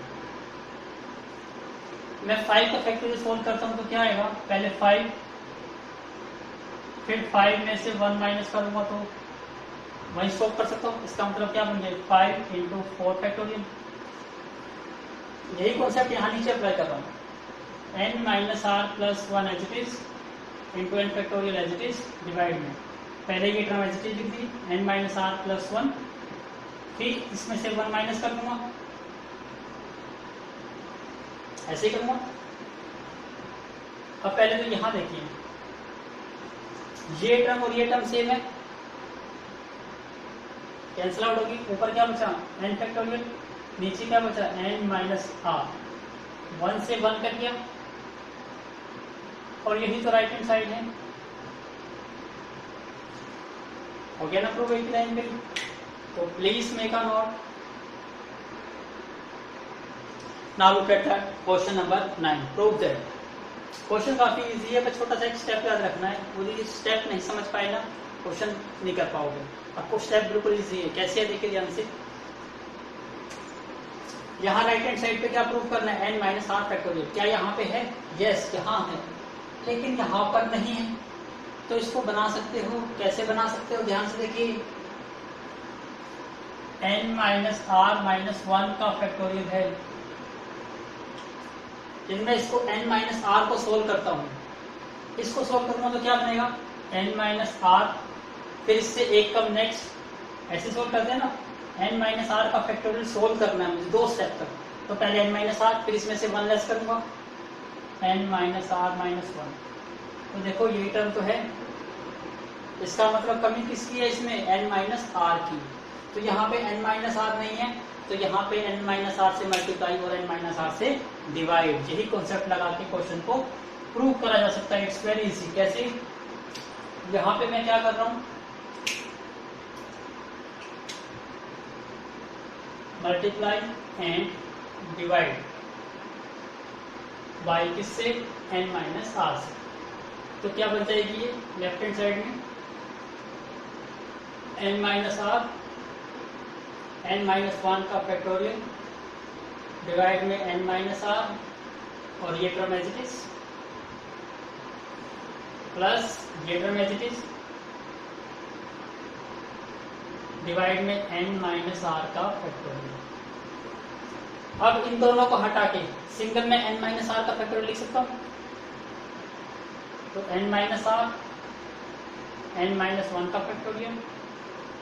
मैं 5 का फैक्टोरियल सोल्व करता हूं तो क्या आएगा, पहले 5, फिर 5 में से 1 माइनस करूंगा तो वही सोल्व कर सकता हूँ। इसका मतलब क्या बन गया 5 इंटू 4 फैक्टोरियल। यही कॉन्सेप्ट यहाँ नीचे अप्लाई कर रहा हूँ। n minus r plus 1 as it is into n factorial as it is divide में पहले ये टर्म एज इट इज लिख दी n माइनस आर प्लस 1, फिर इसमें से 1 माइनस कर दूंगा, ऐसे ही करूंगा। अब पहले तो यहाँ देखिए, ये टर्म और ये टर्म सेम है, कैंसिल आउट होगी। ऊपर क्या बचा n फैक्टोरियल, नीचे क्या बचा n माइनस आर, 1 से 1 कर दिया, और यही तो राइट हैंड साइड है। हो गया ना प्रूव एक लाइन में। तो please make a note. Now look eight question number 9, prove that. Question काफी इजी है, बस छोटा सा एक स्टेप याद रखना है। पूरी स्टेप नहीं समझ पाए ना क्वेश्चन नहीं कर पाओगे। आपको स्टेप बिल्कुल इजी है। कैसे है देखिए ध्यान से। यहाँ राइट हैंड साइड पे क्या प्रूव करना है, n माइनस आर फैक्टोरियल। क्या यहाँ पे है, यस यहाँ है, लेकिन यहाँ पर नहीं है। तो इसको बना सकते हो, कैसे बना सकते हो ध्यान से देखिए। n माइनस आर माइनस 1 का फैक्टोरियल है, इनमें इसको n माइनस आर को सोल्व करता हूँ। इसको सोल्व करूंगा तो क्या बनेगा n माइनस आर, फिर इससे एक कम नेक्स्ट, ऐसे सोल्व करते हैं ना। n माइनस आर का फैक्टोरियल सोल्व करना है मुझे 2 स्टेप तक। तो पहले n माइनस आर, फिर इसमें से 1 लेस करूंगा, n माइनस आर माइनस 1। तो देखो यही टर्म तो है, इसका मतलब कमी किसकी है इसमें, n माइनस आर की। तो यहाँ पे n माइनस आर नहीं है, तो यहाँ पे n माइनस आर से मल्टीप्लाई और n माइनस आर से डिवाइड, यही कॉन्सेप्ट लगा के क्वेश्चन को प्रूव करा जा सकता है। It's very easy. कैसे? यहाँ पे मैं क्या कर रहा हूँ, मल्टीप्लाई एंड डिवाइड बाई किससे, n माइनस आर से। तो क्या बन जाएगी ये लेफ्ट हैंड साइड में n minus r, n minus 1 का फैक्टोरियल डिवाइड में n माइनस आर, और ये term as it is, plus ये term as it is divide में n माइनस आर का फैक्टोरियल। अब इन दोनों को हटा के सिंगल में n माइनस आर का फैक्टोरियल लिख सकता हूं, तो n minus r, n minus 1 का फैक्टोरियल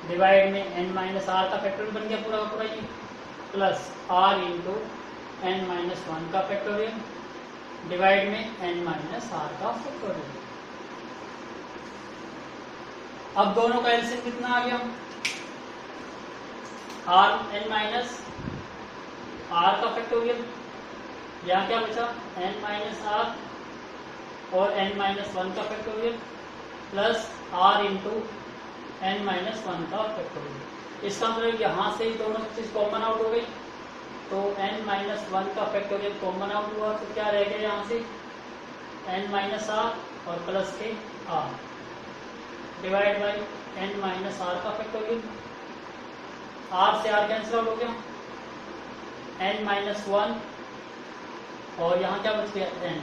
डिवाइड में n माइनस आर का फैक्टोरियल बन गया पूरा का पूरा ये, plus r into n minus 1 का फैक्टोरियल डिवाइड में n माइनस आर का फैक्टोरियल। अब दोनों का एलसीएम कितना आ गया, r n माइनस आर का फैक्टोरियल, यहाँ क्या बचा n माइनस आर और n माइनस 1 का factorial plus r into n minus 1 का फैक्टोरियल। इसका मतलब यहाँ से ही दोनों चीज कॉमन आउट हो गई, तो n माइनस 1 का फैक्टोरियल कॉमन आउट हुआ, तो क्या रह गया यहाँ से n माइनस आर और प्लस के r divide by n minus r का फैक्टोरियल, r से r कैंसिल आउट हो गया, n माइनस 1 और यहाँ क्या बच गया n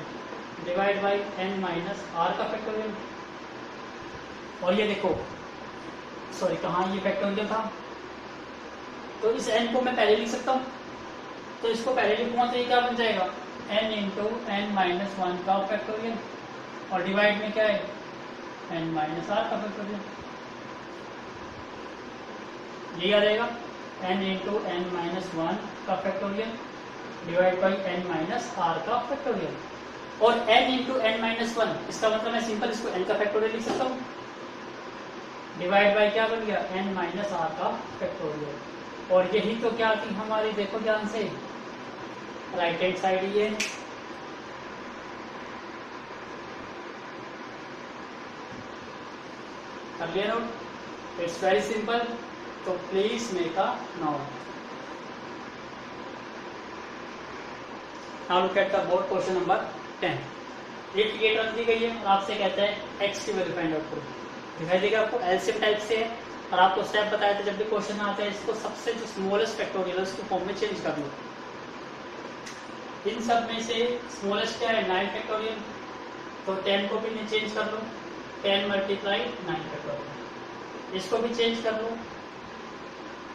divide by n minus r का फैक्टोरियल। और ये देखो सॉरी कहाँ ये फैक्टोरियल था, तो इस n को मैं पहले लिख सकता हूँ, तो इसको पहले लिखूंगा तो ये क्या बन जाएगा n इंटू n माइनस 1 का फैक्टोरियल और डिवाइड में क्या है n माइनस आर का फैक्टोरियल, ये आ जाएगा n इंटू n माइनस 1 का factorial divide by n minus r का फैक्टोरियल। और n इंटू n माइनस 1 इसका मतलब मैं सिंपल इसको n का फैक्टोरियल लिख सकता हूँ, डिवाइड बाई क्या बन गया n माइनस आर का फैक्टोरियल। और यही तो क्या थी हमारी, देखो ध्यान से राइट हैंड साइड ये कर लिया नोट, इट्स वेरी सिंपल, तो please make a note. Now look at the board question number 10। एक ये टर्म दी गई है और आपसे कहता है x की वैल्यू फाइंड आउट करो, दिखाई देगा आपको एलसीएम टाइप से है, और आपको स्टेप बताया था जब भी क्वेश्चन आता है इसको सबसे जो स्मॉलेस्ट फैक्टोरियल है उसको फॉर्म में चेंज कर लो। इन सब में से स्मॉलेस्ट क्या है 9 फैक्टोरियल, तो 10 को भी चेंज कर लो, 10 मल्टीप्लाई 9 फैक्टोरियल, इसको भी चेंज कर लो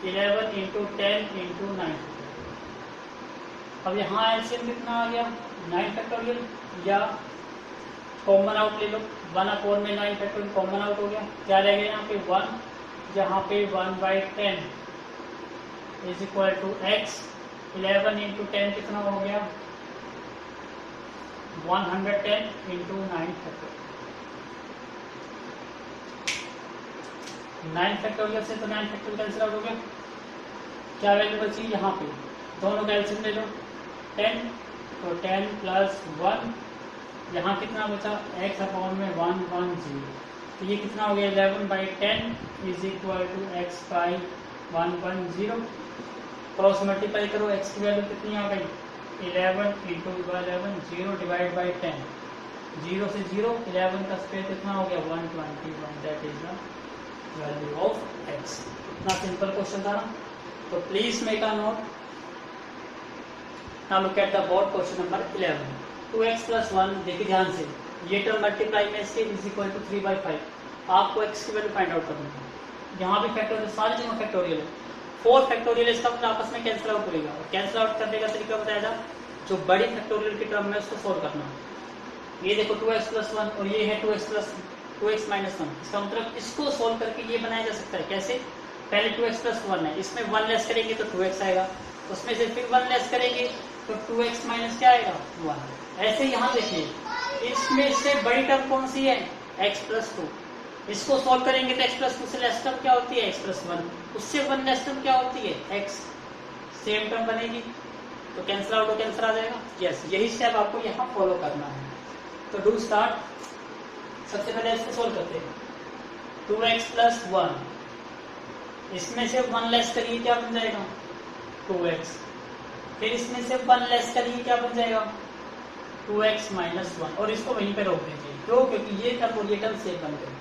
11 इंटू 10 इंटू 9। अब यहाँ एलसीएम कितना आ गया 9 फैक्टोरियल, या कॉमन आउट ले लो 1/4 में 9 फैक्टोरियल कॉमन आउट हो गया, क्या रह गया यहाँ पे 1, यहाँ पे 1/10 is equal to x। 11 into 10 कितना हो गया 110 इंटू 9 फैक्टोरियल। 9 फैक्टोरियल से तो 9 फैक्टोरियल कैंसिल आउट हो गया, क्या वैल्यू बची यहाँ पे, दोनों का एलसीएम ले लो 10, तो 10 प्लस 1, यहाँ कितना बचा x अपॉन में 110, तो ये कितना हो गया 11/10 is equal to x by 110। Cross multiply करो, x की वैल्यू कितनी आ गई 11 इंटू 11 0 डिवाइड बाई 10, 0 से 0 11 का स्क्वायर कितना हो गया 121, that is the value of x। इतना सिंपल क्वेश्चन था ना, तो please make a note. Now look at the board question number 11। 2x plus 1, देखिए ध्यान से, ये टर्म मल्टीप्लाई में इसके इज इक्वल टू 3/5। आपको x की वैल्यू फाइंड आउट करनी है, यहाँ भी फैक्टोरियल, सारी जगह फैक्टोरियल है, 4 फैक्टोरियल इसका मतलब आपस में कैंसिल आउट करेगा, और कैंसिल आउट करने का तरीका बताया था, जो बड़ी फैक्टोरियल की टर्म है उसको सोल्व करना। ये देखो 2x प्लस 1 और ये है 2x माइनस 1, इसका मतलब इसको सोल्व करके ये बनाया जा सकता है। कैसे, पहले 2x प्लस 1 है, इसमें 1 लेस करेंगे तो 2x आएगा, उसमें से फिर 1 लेस करेंगे तो 2x माइनस क्या आएगा 1। ऐसे यहाँ देखिए, इसमें से बड़ी टर्म कौन सी है x प्लस 2, इसको सॉल्व करेंगे तो x प्लस 2 से लेस टर्म क्या होती है x प्लस 1, उससे 1 लेस टर्म क्या होती है x, सेम टर्म बनेगी तो कैंसिल आउट हो कैंसिल आ जाएगा। यस, यही स्टेप आपको यहाँ फॉलो करना है। तो डू स्टार्ट। सबसे पहले इसको सोल्व करते हैं। 2x प्लस 1, इसमें से 1 लेस करिए क्या बन जाएगा 2x, फिर इसमें से 1 लेस करिए क्या बन जाएगा 2x माइनस 1, और इसको वहीं पे रोक दीजिए। क्यों? क्योंकि ये टर्म और ये टर्म सेम बन गए।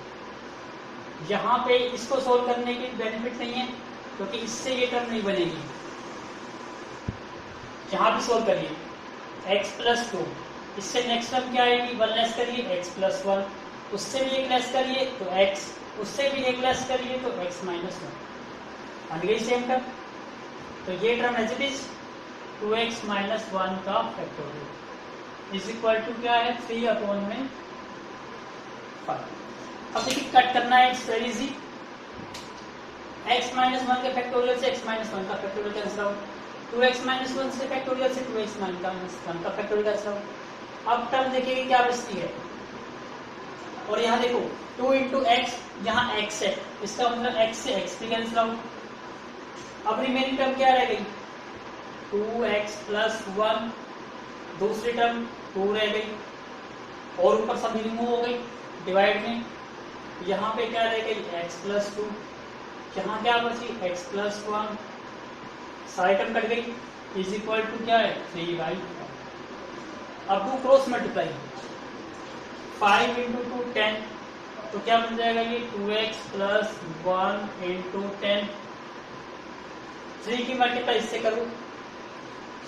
यहाँ पे इसको सोल्व करने की बेनिफिट नहीं है क्योंकि इससे ये टर्म नहीं बनेगी। यहाँ भी सोल्व करिए x प्लस 2, इससे नेक्स्ट टर्म क्या आएगी 1 लेस करिए x प्लस 1, उससे भी एक लेस करिए तो x, उससे भी एक लेस करिए तो x माइनस 1, बन गई सेम टर्म। तो ये term as it is 2x minus 1 का फैक्टोरियल इज इक्वल टू क्या है 3/5। अब देखिए कट करना है, it's very easy. x minus 1 के फैक्टोरियल से x माइनस 1 का factorial cancel out, 2x minus 1 से फैक्टोरियल से 2x माइनस 1 का फैक्टोरियल कैंसिल आउट। अब टर्म देखिए क्या बचती है, और यहाँ देखो 2 इंटू एक्स, यहाँ x है, इसका मतलब x से x भी कैंसिल आउट। अब रिमेनिंग टर्म क्या रह गई 2x प्लस 1, दूसरी टर्म 2 रह गई, और ऊपर सब रिमूव हो गई डिवाइड में। यहाँ पे क्या रह गई x प्लस 2, यहाँ क्या बची x प्लस 1, सारी टर्म कट गई, इज इक्वल टू क्या है 3/5। अब डू क्रॉस मल्टीप्लाई, 5 इंटू 2 10, तो क्या बन जाएगा ये 2x प्लस 1 इंटू 10। 3 की मल्टीप्लाई इससे करो,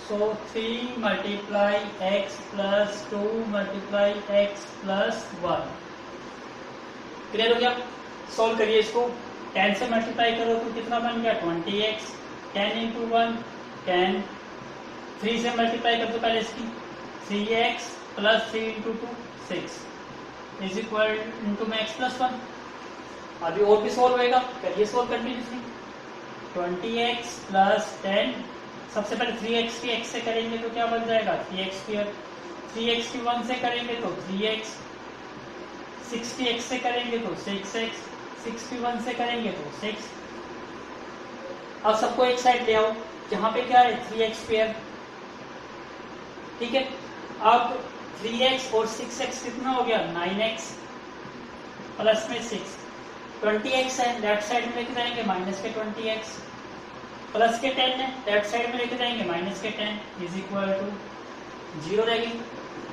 सो 3 multiply x plus 2 multiply x plus 1। Clear हो गया? सोल्व करिए इसको, 10 से मल्टीप्लाई करो तो कितना बन गया 20x, 10 इंटू 1 10, 3 से मल्टीप्लाई कर दो पहले इसकी 3x plus 3 into 2 6 is equal into में x प्लस 1। अभी और भी सोल्व होएगा, करिए सोल्व कंटिन्यूसली। 20x प्लस 10, सबसे पहले 3x की x से करेंगे तो क्या बन जाएगा 3x स्क्वायर, 3x की 1 से करेंगे तो 3x, 6 की x से करेंगे तो 6x, 6 की 1 से करेंगे तो 6। अब सबको एक साइड ले आओ, जहां पे क्या है 3x स्क्वायर, ठीक है। अब 3x और 6x कितना हो गया 9x, प्लस में 6, 20x है, लेफ्ट साइड में लेके जाएंगे माइनस के 20x, प्लस के 10 है, लेफ्ट साइड में लेके जाएंगे माइनस के 10 इज इक्वल टू 0 रहेगी।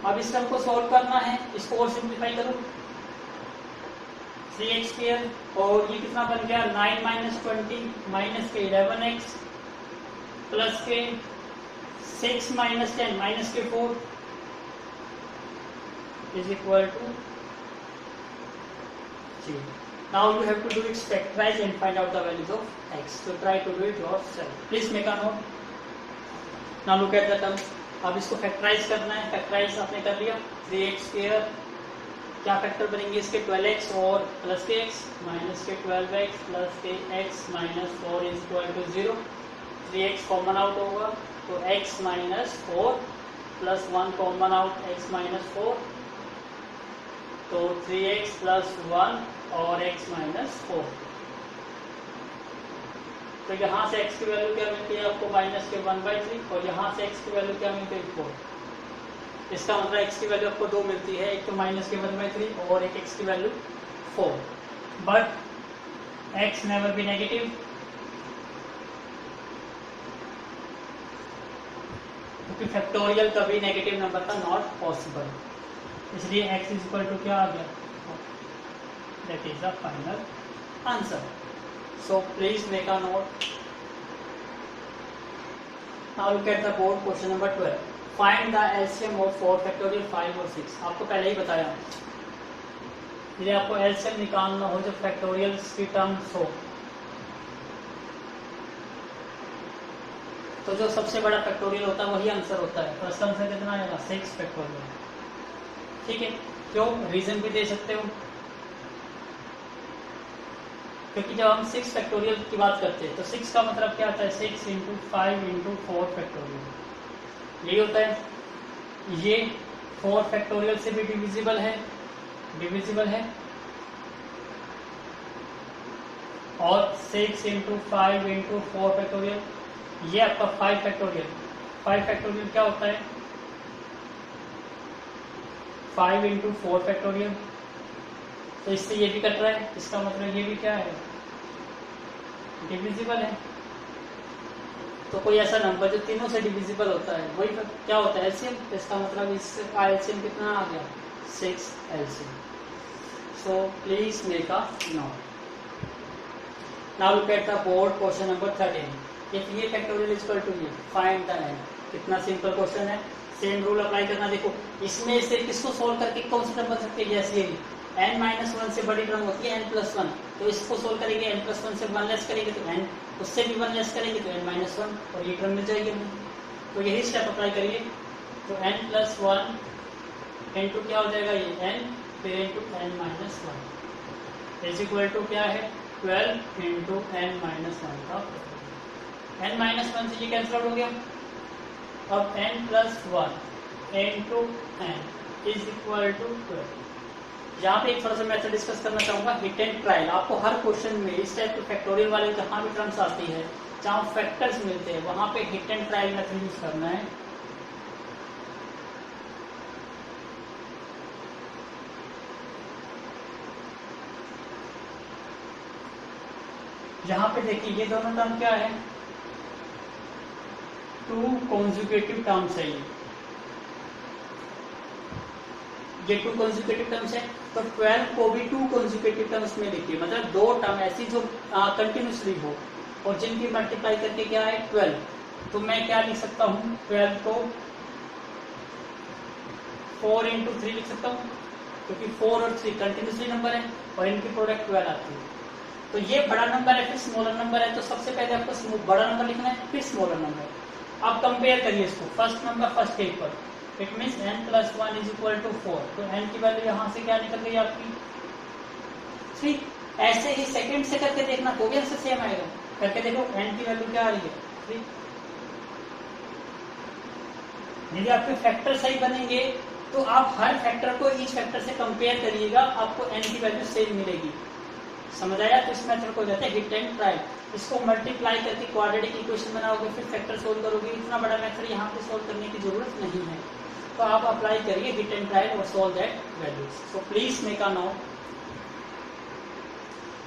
अब इस टर्म को सॉल्व करना है, इसको और सिंप्लीफाई करो, 3x स्क्वायर, और ये कितना बन गया 9 माइनस 20 माइनस के 11x, प्लस के 6 माइनस 10 माइनस के 4 is equal to 0। Now you have to do its factorize and find out the values of x. So try to do it yourself. Please make a note. Now look at the term. अब इसको factorise करना है, factorise आपने कर लिया, 3x square, क्या factor बनेंगे इसके 12x और प्लस के x, माइनस के 12x प्लस के x minus 4 is equal to 0। 3x common out होगा तो x minus 4 plus 1 common out x minus 4, तो 3x प्लस 1 और x माइनस 4। तो यहाँ से x की वैल्यू क्या मिलती है आपको माइनस के 1/3, और यहाँ से x की वैल्यू क्या मिलती है 4। इसका मतलब x की वैल्यू आपको 2 मिलती है, एक तो माइनस के 1/3 और एक x की value 4। But x never be negative, क्योंकि फैक्टोरियल कभी नेगेटिव नंबर का नॉट पॉसिबल, इसलिए x इज इक्वल टू क्या आ गया, that is the final answer. So please make a note. Now look at the board question number 12. Find the LCM of 4 factorial 5 और 6. आपको पहले ही बताया, यदि आपको LCM निकालना हो जब फैक्टोरियल्स की टर्म्स हो, तो जो सबसे बड़ा फैक्टोरियल होता है वही आंसर होता है। फर्स्ट आंसर कितना आएगा 6 फैक्टोरियल, ठीक है। क्यों, रीजन भी दे सकते हो, क्योंकि जब हम 6 फैक्टोरियल की बात करते हैं तो 6 का मतलब क्या होता है 6 इंटू 5 इंटू 4 फैक्टोरियल, यही होता है। ये 4 फैक्टोरियल से भी डिविजिबल है, और 6 इंटू 5 इंटू 4 फैक्टोरियल, ये आपका 5 फैक्टोरियल। 5 फैक्टोरियल क्या होता है? 5 इंटू 4 फैक्टोरियल। तो इससे ये भी कट रहा है, इसका मतलब ये भी क्या है? डिविजिबल है। तो कोई ऐसा नंबर जो तीनों से डिविजिबल होता है वही क्या होता है? एलसीएम। तो इसका मतलब इसका एलसीएम कितना आ गया? 6 LCM. So please make a note. Now look at the board question number 13। If ये फैक्टोरियल इज इक्वल टू ये, फाइंड द एन। कितना सिंपल क्वेश्चन है। सेम रूल अप्लाई करना। देखो इसमें से किसको सोल्व करके कौन सी टर्म बन सकती है? जैसे n-1 से बड़ी टर्म होती है n+1, तो इसको सोल्व करेंगे n+1 से 1 लेस करेंगे तो n, उससे भी 1 लेस करेंगे तो n-1 और ये टर्म मिल जाएगी हमें। तो यही स्टेप अप्लाई करिए। तो n+1 इंटू क्या हो जाएगा? ये n, फिर into n-1 is equal to क्या है? 12 इंटू n-1 का n-1 से ये कैंसिल आउट हो गया। अब n+1 into n is equal to 12। यहाँ पे एक थोड़ा सा मेथड डिस्कस करना चाहूंगा, हिट एंड ट्रायल। आपको हर क्वेश्चन में इस टाइप के फैक्टोरियल वाले जहाँ भी टर्म्स आती है, जहाँ फैक्टर्स मिलते हैं, वहां पे hit and trial method use करना है। यहाँ पे देखिए ये दोनों टर्म क्या है? 2 कॉन्जुगेटिव टर्म्स है ये 2 कॉन्जुगेटिव टर्म्स है। तो 12 को भी 2 कॉन्जुगेटिव टर्म्स में लिखिए, मतलब 2 टर्म ऐसी जो कंटिन्यूसली हो और जिनकी मल्टीप्लाई करके क्या है? 12। तो मैं क्या लिख सकता हूँ? 12 को 4 इंटू 3 लिख सकता हूँ, क्योंकि 4 और 3 कंटिन्यूसली नंबर है और इनकी प्रोडक्ट 12 आती है। तो ये बड़ा नंबर है, फिर स्मॉलर नंबर है, तो सबसे पहले आपको बड़ा नंबर लिखना है, फिर स्मॉलर नंबर। आप कंपेयर करिए इसको, फर्स्ट नंबर फर्स्ट एक पर। It means n+1 is equal to 4। तो n की वैल्यू यहाँ से क्या निकल गई आपकी? 3। ऐसे ही सेकंड से करके देखना तो भी आंसर सेम आएगा। करके देखो n की वैल्यू क्या आ रही है? 3। यदि आपके फैक्टर सही बनेंगे तो आप हर फैक्टर को ईच फैक्टर से कंपेयर करिएगा, आपको n की वैल्यू सेम मिलेगी। समझ आया? तो इस मेथड को कहते हैं हिट एंड ट्रायल। इसको मल्टीप्लाई करके क्वाड्रेटिक इक्वेशन बनाओगे, फिर फैक्टर सोल्व करोगे। इतना बड़ा मेथड यहाँ पे सोल्व करने की जरूरत नहीं है। तो आप अप्लाई करिए हिट एंड ट्रायल और solve that values. So please make a note.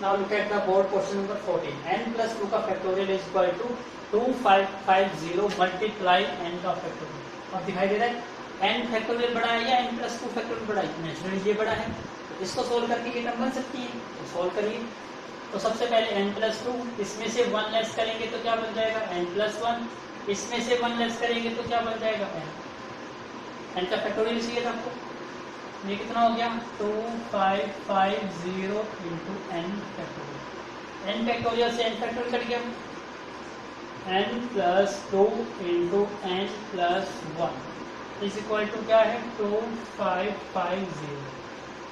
Now look at the board question number 14। n+2 का factorial is equal to 2550 multiply n का फैक्टोरियल। अब दिखाई दे रहा है n फैक्टोरियल बड़ा है या n+2 फैक्टोरियल बड़ा है? नेचुरली ये बड़ा है, तो इसको सोल्व करके ये टर्म बन सकती है, तो सोल्व करिए। तो सबसे पहले n+2, इसमें से 1 लेस करेंगे तो क्या बन जाएगा? n+1। इसमें से 1 लेस करेंगे तो क्या बन जाएगा? n का फैक्टोरियल चाहिए था आपको। ये कितना हो गया? 2550 into n factorial. n factorial से n फैक्टोरियल कट गया। n+2 into n+1 is equal to क्या है? 2550।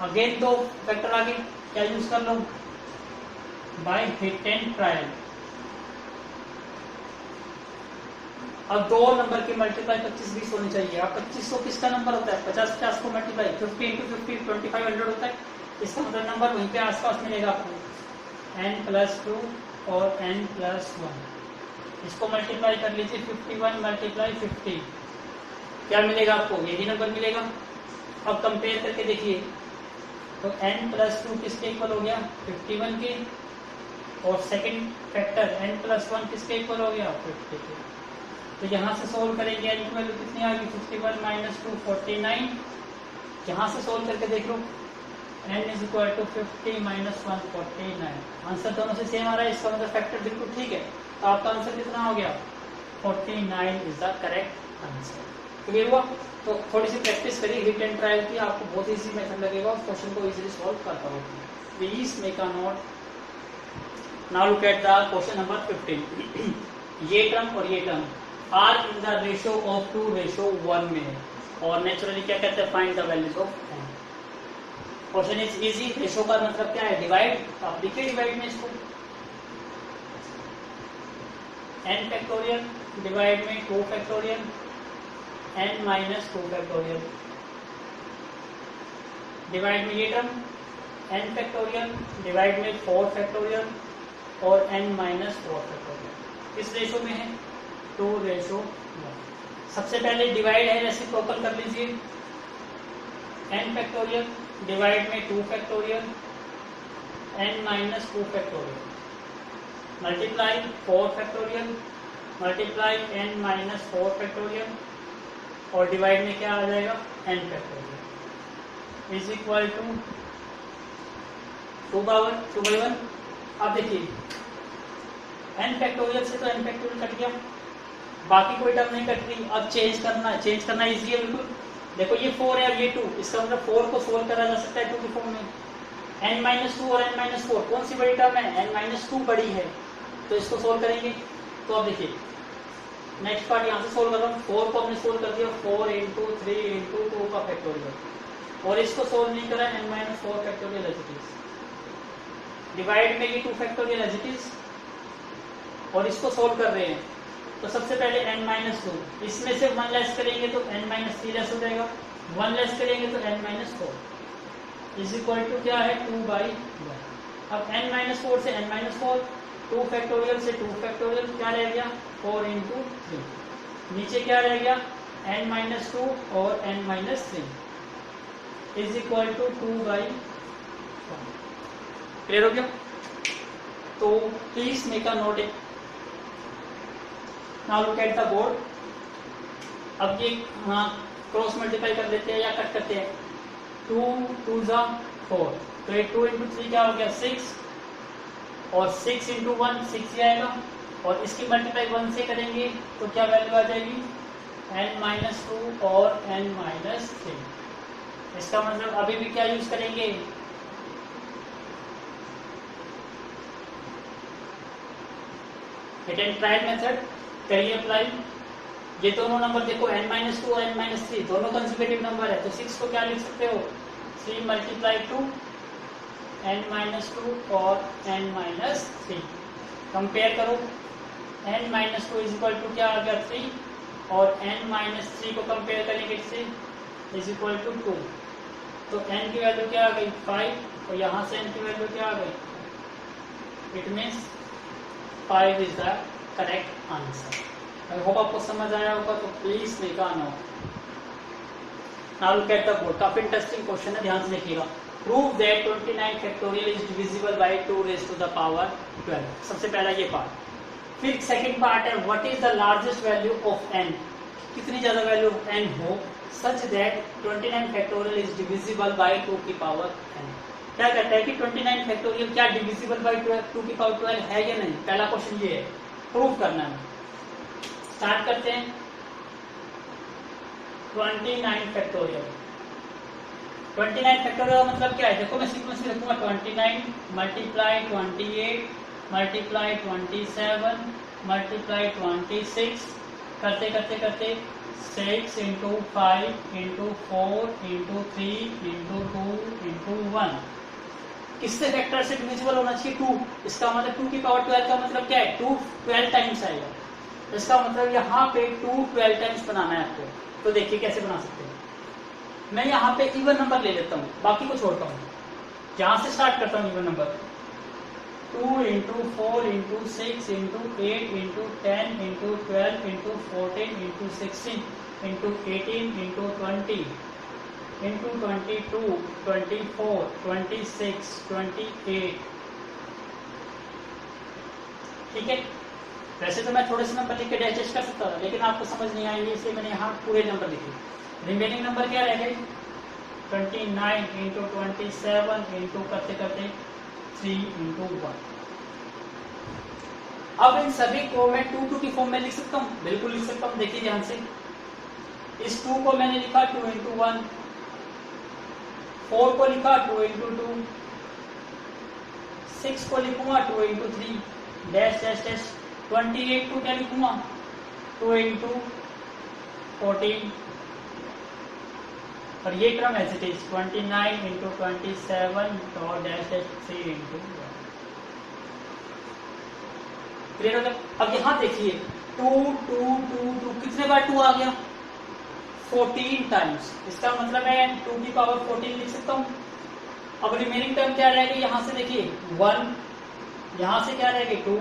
अगेन 2 फैक्टर आगे, क्या यूज कर लो? By hit and trial. अब 2 नंबर की मल्टीप्लाई 25-20 होनी चाहिए। अब 2500 किसका नंबर होता है? 50-50 को मल्टीप्लाई 50 इंटू 50 2500 होता है। इसका मतलब नंबर वहीं पे आसपास मिलेगा आपको, n+2 और n+1। इसको मल्टीप्लाई कर लीजिए, 51 मल्टीप्लाई 50 क्या मिलेगा आपको? यही नंबर मिलेगा। अब कंपेयर करके देखिए, तो n+2 किसके इक्वल हो गया? 51 के। और सेकंड फैक्टर n+1 किसके इक्वल हो गया? 50 के। तो यहाँ से सोल्व करेंगे, n की वैल्यू कितनी आ गई? 51 - 2 49। यहाँ से सोल्व करके देख लो, n is equal to 50 - 1 49। Answer दोनों से सेम आ रहा है, इसका मतलब फैक्टर बिल्कुल ठीक है। तो आपका आंसर कितना हो गया? 49 is the correct answer. Clear हुआ? तो थोड़ी सी प्रैक्टिस करिए हिट एंड ट्रायल की, आपको बहुत इजी मेथड लगेगा और क्वेश्चन को इजीली सॉल्व कर पाओगे। Please make a note. Now look at the question number 15। ये टर्म और ये term are in the ratio of 2:1 में है, और नेचुरली क्या कहते हैं? Find the values of n। Question is easy. Ratio का मतलब क्या है? डिवाइड। आप लिखिए डिवाइड में इसको, n फैक्टोरियल डिवाइड में 2 फैक्टोरियल n-2 फैक्टोरियल, डिवाइड में ये टर्म n फैक्टोरियल डिवाइड में 4 फैक्टोरियल और n माइनस 4 फैक्टोरियल। किस रेशो में है? 2:1। सबसे पहले डिवाइड है, रेसिप्रोकल कर लीजिए। n फैक्टोरियल डिवाइड में 2 factorial n minus 2 factorial multiply 4 factorial multiply n minus 4 factorial और डिवाइड में क्या आ जाएगा? n factorial is equal to 2/1। अब देखिए n फैक्टोरियल से तो n फैक्टोरियल कट गया, बाकी कोई टर्म नहीं कट रही। अब चेंज करना इजी है बिल्कुल। देखो ये 4 है और ये 2, इसका मतलब 4 को सोल्व करा जा सकता है 2 की फॉर्म में। n माइनस 2 और n माइनस 4 कौन सी बड़ी टर्म है? n माइनस 2 बड़ी है, तो इसको सोल्व करेंगे। तो अब देखिए नेक्स्ट पार्ट यहाँ से सोल्व कर रहा हूँ। 4 को हमने सोल्व कर दिया, 4 इंटू 3 इंटू 2 का फैक्टोरियल, और इसको सोल्व नहीं करा n minus 4 factorial as it is. Divide में ये 2 फैक्टोरियल एज इट इज, और इसको सोल्व कर रहे हैं। तो सबसे पहले n माइनस 2, इसमें से 1 लेस करेंगे तो n माइनस 3 लेस हो जाएगा, 1 लेस करेंगे तो n minus 4 is equal to क्या है? 2/1। अब n माइनस 4 से n माइनस 4, 2 फैक्टोरियल से 2 फैक्टोरियल, क्या रह गया? 4 इंटू 3। नीचे क्या रह गया? n माइनस 2 और n minus 3 is equal to 2/1। Clear हो गया? तो please make a note it. Now look at the board. अब ये क्रॉस मल्टीप्लाई कर देते हैं या कट करते हैं। 2 2 जा 4, तो ये 2 इंटू 3 क्या हो गया? 6, और 6 इंटू 1 6 ही आएगा, और इसकी मल्टीप्लाई 1 से करेंगे तो क्या वैल्यू आ जाएगी? n माइनस 2 और n माइनस 3। इसका मतलब अभी भी क्या यूज करेंगे? हिट एंड ट्रायल मेथड करिए अप्लाई। ये दोनों नंबर देखो n माइनस 2 और n माइनस 3 दोनों कंसेक्यूटिव नंबर है, तो 6 को क्या लिख सकते हो? 3 मल्टीप्लाई 2 n माइनस 2 और n माइनस 3। कंपेयर करो, n minus 2 is equal to क्या आ गया? 3, और n माइनस 3 को कंपेयर करेंगे इससे इज इक्वल टू 2, तो n की वैल्यू क्या आ गई? 5, और यहाँ से n की वैल्यू क्या आ गई? It means 5 is the correct answer. I hope आपको समझ आया होगा, तो please make a note. Now look at the board. काफी इंटरेस्टिंग क्वेश्चन है, ध्यान से देखिएगा। Prove that 29 factorial is divisible by 2 raise to the power 12। सबसे पहला ये पार्ट। फिर सेकंड पार्ट है what is the largest value of n। कितनी ज्यादा वैल्यू ऑफ n हो such that 29 factorial is divisible by 2 की पावर n। क्या कहता है कि 29 फैक्टोरियल क्या डिविजिबल बाय 2 की पावर 12 है या नहीं? पहला क्वेश्चन ये है, प्रूव करना है। स्टार्ट करते हैं। 29 फैक्टोरियल। 29 फैक्टोरियल मतलब क्या है? देखो मैं सीक्वेंस में रखूंगा। 29 मल्टीप्लाई 28 मल्टीप्लाई 27 मल्टीप्लाई 26, करते करते करते 6 into 5 into 4 into 3 into 2 into 1। किससे फैक्टर से डिविजिबल होना चाहिए? 2। इसका मतलब 2 की पावर 12 का मतलब क्या है? 2 12 टाइम्स आएगा। इसका मतलब यहाँ पे 2 12 टाइम्स बनाना है आपको। तो देखिए कैसे बना सकते हैं। मैं यहाँ पे इवन नंबर ले लेता हूँ, बाकी को छोड़ता हूँ। जहाँ से स्टार्ट करता हूँ even number 2 into 4 into 6 into 8 into 10 into 12 into 14 into 16 into 18 into 20 into 22 24 26 28। ठीक है। वैसे तो मैं थोड़े से नंबर लिख के डाइजेस्ट कर सकता था, लेकिन आपको समझ नहीं आएंगे, इसलिए मैंने यहाँ पूरे नंबर लिखे। रिमेनिंग नंबर क्या रह गए? 29 इंटू 27 इंटू करते करते 3 इंटू 1। अब इन सभी को मैं 2 की फॉर्म में लिख सकता हूँ, बिल्कुल लिख सकता हूँ। देखिए ध्यान से, इस 2 को मैंने लिखा 2 इंटू 1, 4 को लिखा 2 इंटू 2, 6 को लिखूंगा 2 इंटू 3 डैश डैश डैश। 28 को क्या लिखूंगा? 2 इंटू 14, और ये क्रम एज इट इज 29 इंटू 27 और डैश डैश 3 इंटू 1। क्लियर हो गया? अब यहाँ देखिए 2 2 2 2 कितने बार 2 आ गया? 14 टाइम्स। इसका मतलब है 2 की पावर 14 लिख सकता हूँ। अब रिमेनिंग टर्म क्या रहेगी? यहाँ से देखिए 1 यहाँ से क्या रहेगी 2,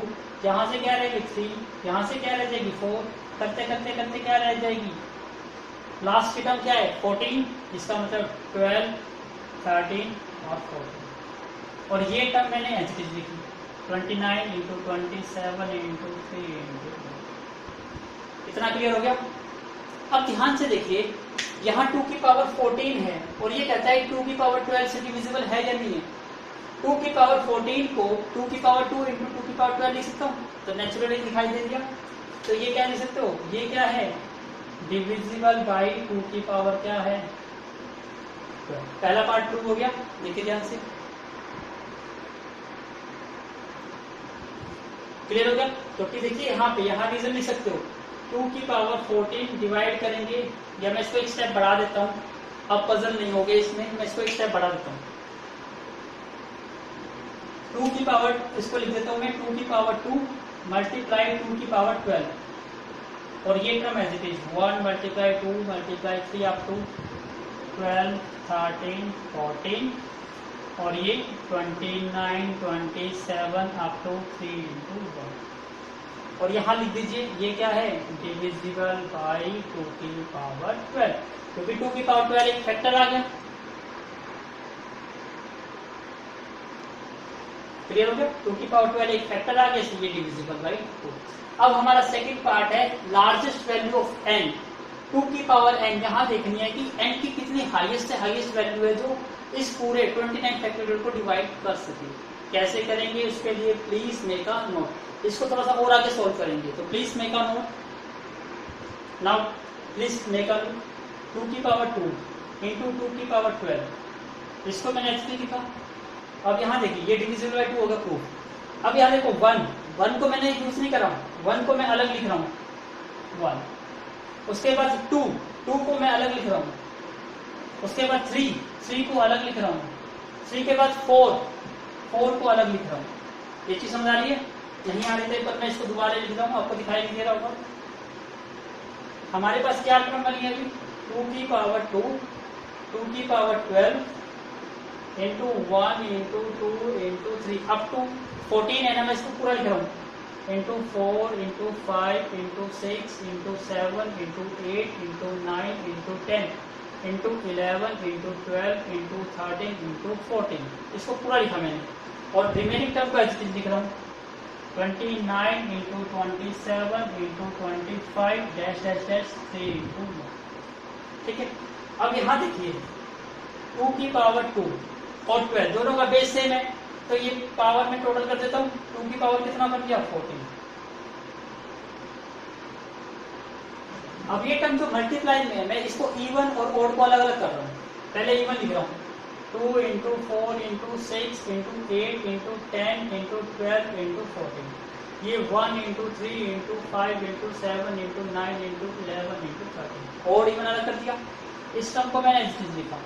यहाँ से क्या रहेगी 3, यहाँ से क्या रह जाएगी 4, करते करते करते क्या रह जाएगी, लास्ट की टर्म क्या है 14, इसका मतलब 12, 13 और 14। और ये टर्म मैंने एज इट इज लिखी 29 इंटू 27 इंटू 3 इंटू। इतना क्लियर हो गया। अब ध्यान से देखिए, यहाँ 2 की पावर 14 है और ये कहता है 2 की पावर 12 से डिविजिबल है या नहीं है। 2 की पावर 14 को 2 की पावर 2 इंटू 2 की पावर 12 लिख सकता हूँ, तो नेचुरली दिखाई दे दिया। तो ये क्या लिख सकते हो, ये क्या है डिविजिबल बाई 2 की पावर क्या है 12। पहला पार्ट प्रूव हो गया, देखिए ध्यान से, क्लियर हो गया। तो देखिए यहाँ पे यहाँ रीजन लिख सकते हो 2 की पावर 14 डिवाइड करेंगे, या मैं इसको एक स्टेप बढ़ा देता हूँ, अब पजल नहीं हो गया इसमें, मैं इसको एक स्टेप बढ़ा देता हूँ। 2 की पावर, इसको लिख देता हूँ मैं 2 की पावर 2 मल्टीप्लाई 2 की पावर 12, और ये term as it is 1 multiply 2 multiply 3 up to 12 13 14, और ये 29 27 अप टू 3 इंटू 1। और यहाँ लिख दीजिए ये क्या है डिविजिबल बाई 2 की पावर 12, क्योंकि 2 की पावर 12 एक फैक्टर आ गया। क्लियर हो गया, 2 की पावर 12 एक फैक्टर आ गया, इसलिए डिविजिबल बाई 2। अब हमारा सेकंड पार्ट है लार्जेस्ट वैल्यू ऑफ n। 2 की पावर n यहाँ देखनी है कि n की कितनी हाईएस्ट से हाईएस्ट वैल्यू है जो इस पूरे 29 फैक्टोरियल को डिवाइड कर सके। कैसे करेंगे उसके लिए प्लीज मेक अ नोट, इसको थोड़ा सा और आगे सोल्व करेंगे, तो please make a note now, please make a note 2 की पावर 2 इंटू 2 की पावर 12, इसको मैंने ऐसे लिखा। अब यहाँ देखिए ये डिविजिबल बाई 2 होगा प्रूफ। अब यहाँ देखो 1 को मैंने यूज नहीं कर रहा हूँ, 1 को मैं अलग लिख रहा हूँ 1, उसके बाद 2 को मैं अलग लिख रहा हूँ, उसके बाद 3 को अलग लिख रहा हूँ, 3 के बाद 4 को अलग लिख रहा हूँ। ये चीज समझ आ रही है, नहीं आ रही थी पर मैं इसको दोबारा लिख रहा हूँ, आपको दिखाई नहीं दे रहा होगा। हमारे पास क्या टर्म बनी है अभी 2 की पावर 2 2 की power 12 into 1 into 2 into 3 up to 14 है ना, मैं इसको पूरा लिख रहा हूँ, into 4 into 5 into 6 into 7 into 8 into 9 into 10 into 11 into 12 into 13 into 14, इसको पूरा लिखा मैंने। और रिमेनिंग टर्म को एज लिख रहा हूँ 29 into 27 into 25 dash dash dash 3 into 1। ठीक है, अब यहाँ देखिए 2 की पावर 2 और 12 दोनों का बेस सेम है, तो ये पावर में टोटल कर देता हूँ। 2 की पावर कितना बन गया 14। अब ये टर्म जो मल्टीप्लाई में है, मैं इसको इवन और ओड को अलग अलग कर रहा हूँ। पहले इवन लिख रहा हूँ 2 into 4 into 6 into 8 into 10 into 12 into 14, ये 1 into 3 into 5 into 7 into 9 into 11 into 13, और इवन अलग कर दिया। इस टर्म को मैंने एज इट इज लिखा,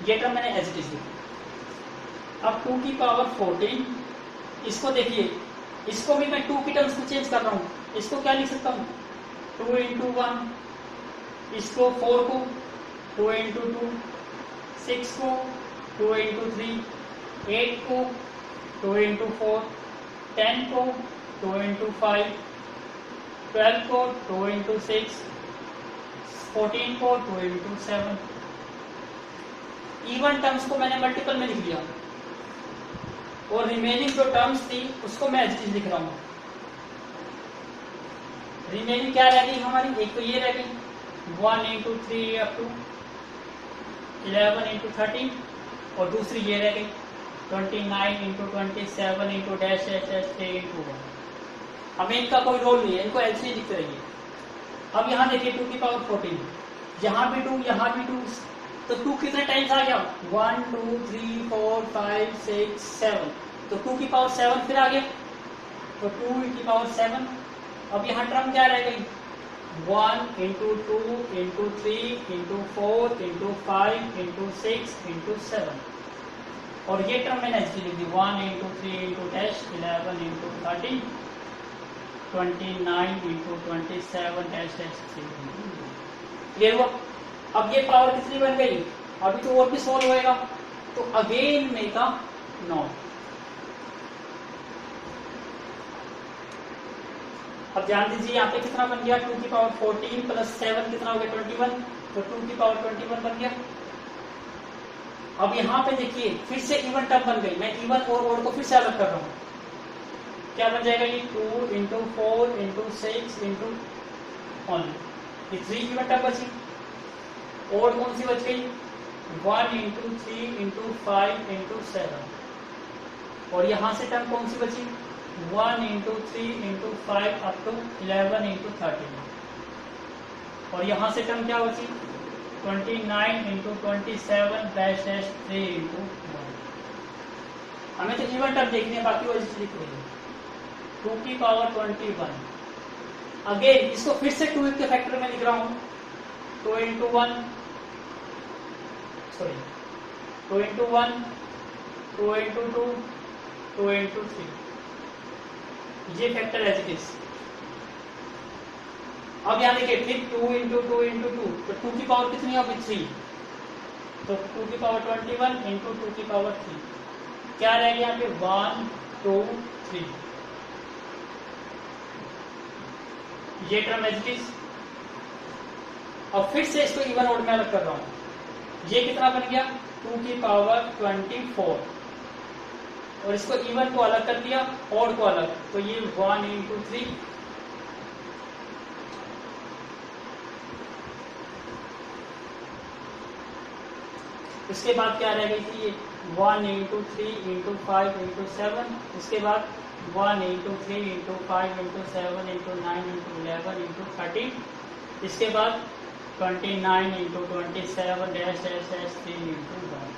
ये टर्म मैंने एज इट इज लिखा। अब 2 की पावर 14, इसको देखिए, इसको भी मैं 2 की टर्म्स में चेंज कर रहा हूँ। इसको क्या लिख सकता हूँ 2 इंटू 1, इसको 4 को 2 इंटू 2, 6 को 2 इंटू 3, 8 को 2 इंटू 4, 10 को 2 इंटू 5, 12 को 2 इंटू 6, 14 को 2 इंटू 7। इवन टर्म्स को मैंने मल्टीपल में लिख लिया, और रिमेनिंग जो टर्म्स थी उसको मैं एज इट इज लिख रहा हूँ। रिमेनिंग क्या रह गई हमारी, एक तो ये रह गई 1 इंटू 3 अप टू 11 इंटू 13, और दूसरी ये रह गई 29 into 27 into dash dash dash 3 into 1। हमें इनका कोई रोल नहीं है, इनको ऐसे ही लिखते रहिए। अब यहाँ देखिए 2 की पावर 14, यहाँ भी 2 यहाँ भी 2, तो 2 कितने टाइम्स आ गया 1 2 3 4 5 6 7, तो 2 की पावर 7 फिर आ गया, तो 2 की पावर 7। अब यहाँ टर्म क्या रह गई 1 into 2 into 3 into 4 into 5 into 6 into 7, और ये टर्म मैंने ऐसे लिख दी 1 into 3 into dash 11 into 13 29 into 27 dash dash 3। Clear हुआ। अब ये पावर कितनी बन गई, अभी तो और भी सोल्व होएगा, तो अगेन मेक अ नोट। अब ध्यान दीजिए यहाँ पे कितना बन गया 2 की पावर 14 प्लस 7 कितना हो गया 21, तो 2 की पावर 21 बन गया। अब यहाँ पे देखिए फिर से इवन टर्म बन गई, मैं इवन और ओड को फिर से अलग कर रहा हूँ, क्या बन जाएगा ये 2 इंटू 4 इंटू 6 इंटू 1, ये 3 इवन टर्म बची। ओड कौन सी बच गई 1 इंटू 3 इंटू 5 इंटू 7, और यहाँ से टर्म कौन सी बची 1 into 3 into 5 up to 11 into 13, और यहाँ से टर्म क्या बची 29 इंटू 27 डैश डैश 3 इंटू 1। हमें तो इवन टर्म देखनी है, बाकी वजह से लिख रही है 2 की पावर 21। अगेन इसको फिर से 2 के फैक्टर में लिख रहा हूं 2 into 1 sorry 2 into 1 2 into 2 2 into 3, ये फैक्टर एज इट इज। अब यहाँ देखिए फिर 2 इंटू 2 इंटू 2, तो 2 की पावर कितनी होगी 3, तो 2 की पावर 21 इंटू 2 की पावर 3, क्या रह गया यहाँ पे 1 2 3, ये टर्म एज इट इज। अब फिर से इसको इवन ओड में अलग कर रहा हूं, ये कितना बन गया 2 की पावर 24, और इसको इवन को अलग कर दिया ओड को अलग, तो ये 1 इंटू 3, इसके बाद क्या रह गई थी ये 1 इंटू 3 इंटू 5 इंटू 7, इसके बाद 1 into 3 into 5 into 7 into 9 into 11 into 13, इसके बाद 29 into 27 dash dash dash 3 into 1।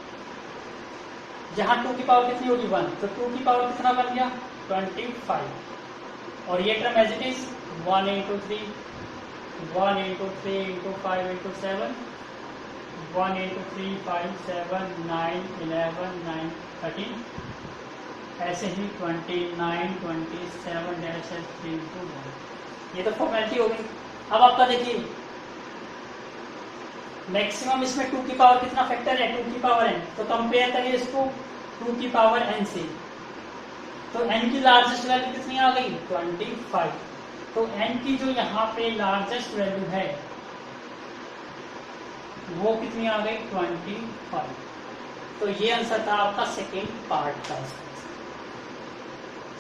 जहाँ 2 की पावर कितनी होगी 1, तो 2 की पावर कितना बन गया 25, और ये term as it is 1 into 3 1 into 3 into 5 into 7 1 into 3 5 7 9 11 9 13, ऐसे ही 29 27 डैश 3 इंटू 1। ये तो फॉर्मेलिटी हो गई। अब आपका देखिए मैक्सिमम इसमें 2 की पावर कितना फैक्टर है 2 की पावर n, तो कंपेयर करिए इसको 2 की पावर n से, तो n की लार्जेस्ट वैल्यू कितनी आ गई 25, तो n की जो यहाँ पे लार्जेस्ट वैल्यू है वो कितनी आ गई 25, तो ये आंसर था आपका सेकेंड पार्ट का।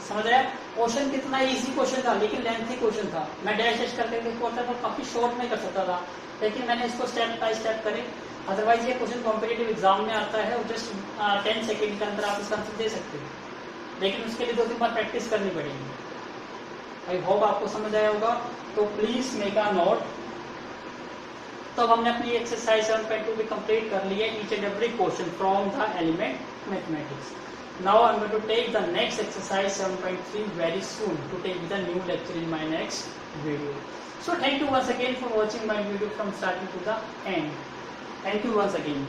समझ रहे क्वेश्चन कितना इजी क्वेश्चन था, लेकिन लेंथी क्वेश्चन था। मैं डैश डैश करके क्वेश्चन को काफी शॉर्ट में कर सकता था, लेकिन मैंने इसको स्टेप बाय स्टेप करे। अदरवाइज ये क्वेश्चन कॉम्पिटिटिव एग्जाम में आता है और जस्ट 10 सेकेंड के अंदर आप इसका आंसर दे सकते हो, लेकिन उसके लिए 2-3 बार प्रैक्टिस करनी पड़ेगी। आई होप आपको समझ आया होगा, तो प्लीज मेक अ नोट। तो हमने अपनी एक्सरसाइज 7.2 भी कंप्लीट कर ली है, each and every question from the element mathematics. Now I am going to take the next exercise 7.3 very soon to take the new lecture in my next video. So thank you once again for watching my video from starting to the end. Thank you once again.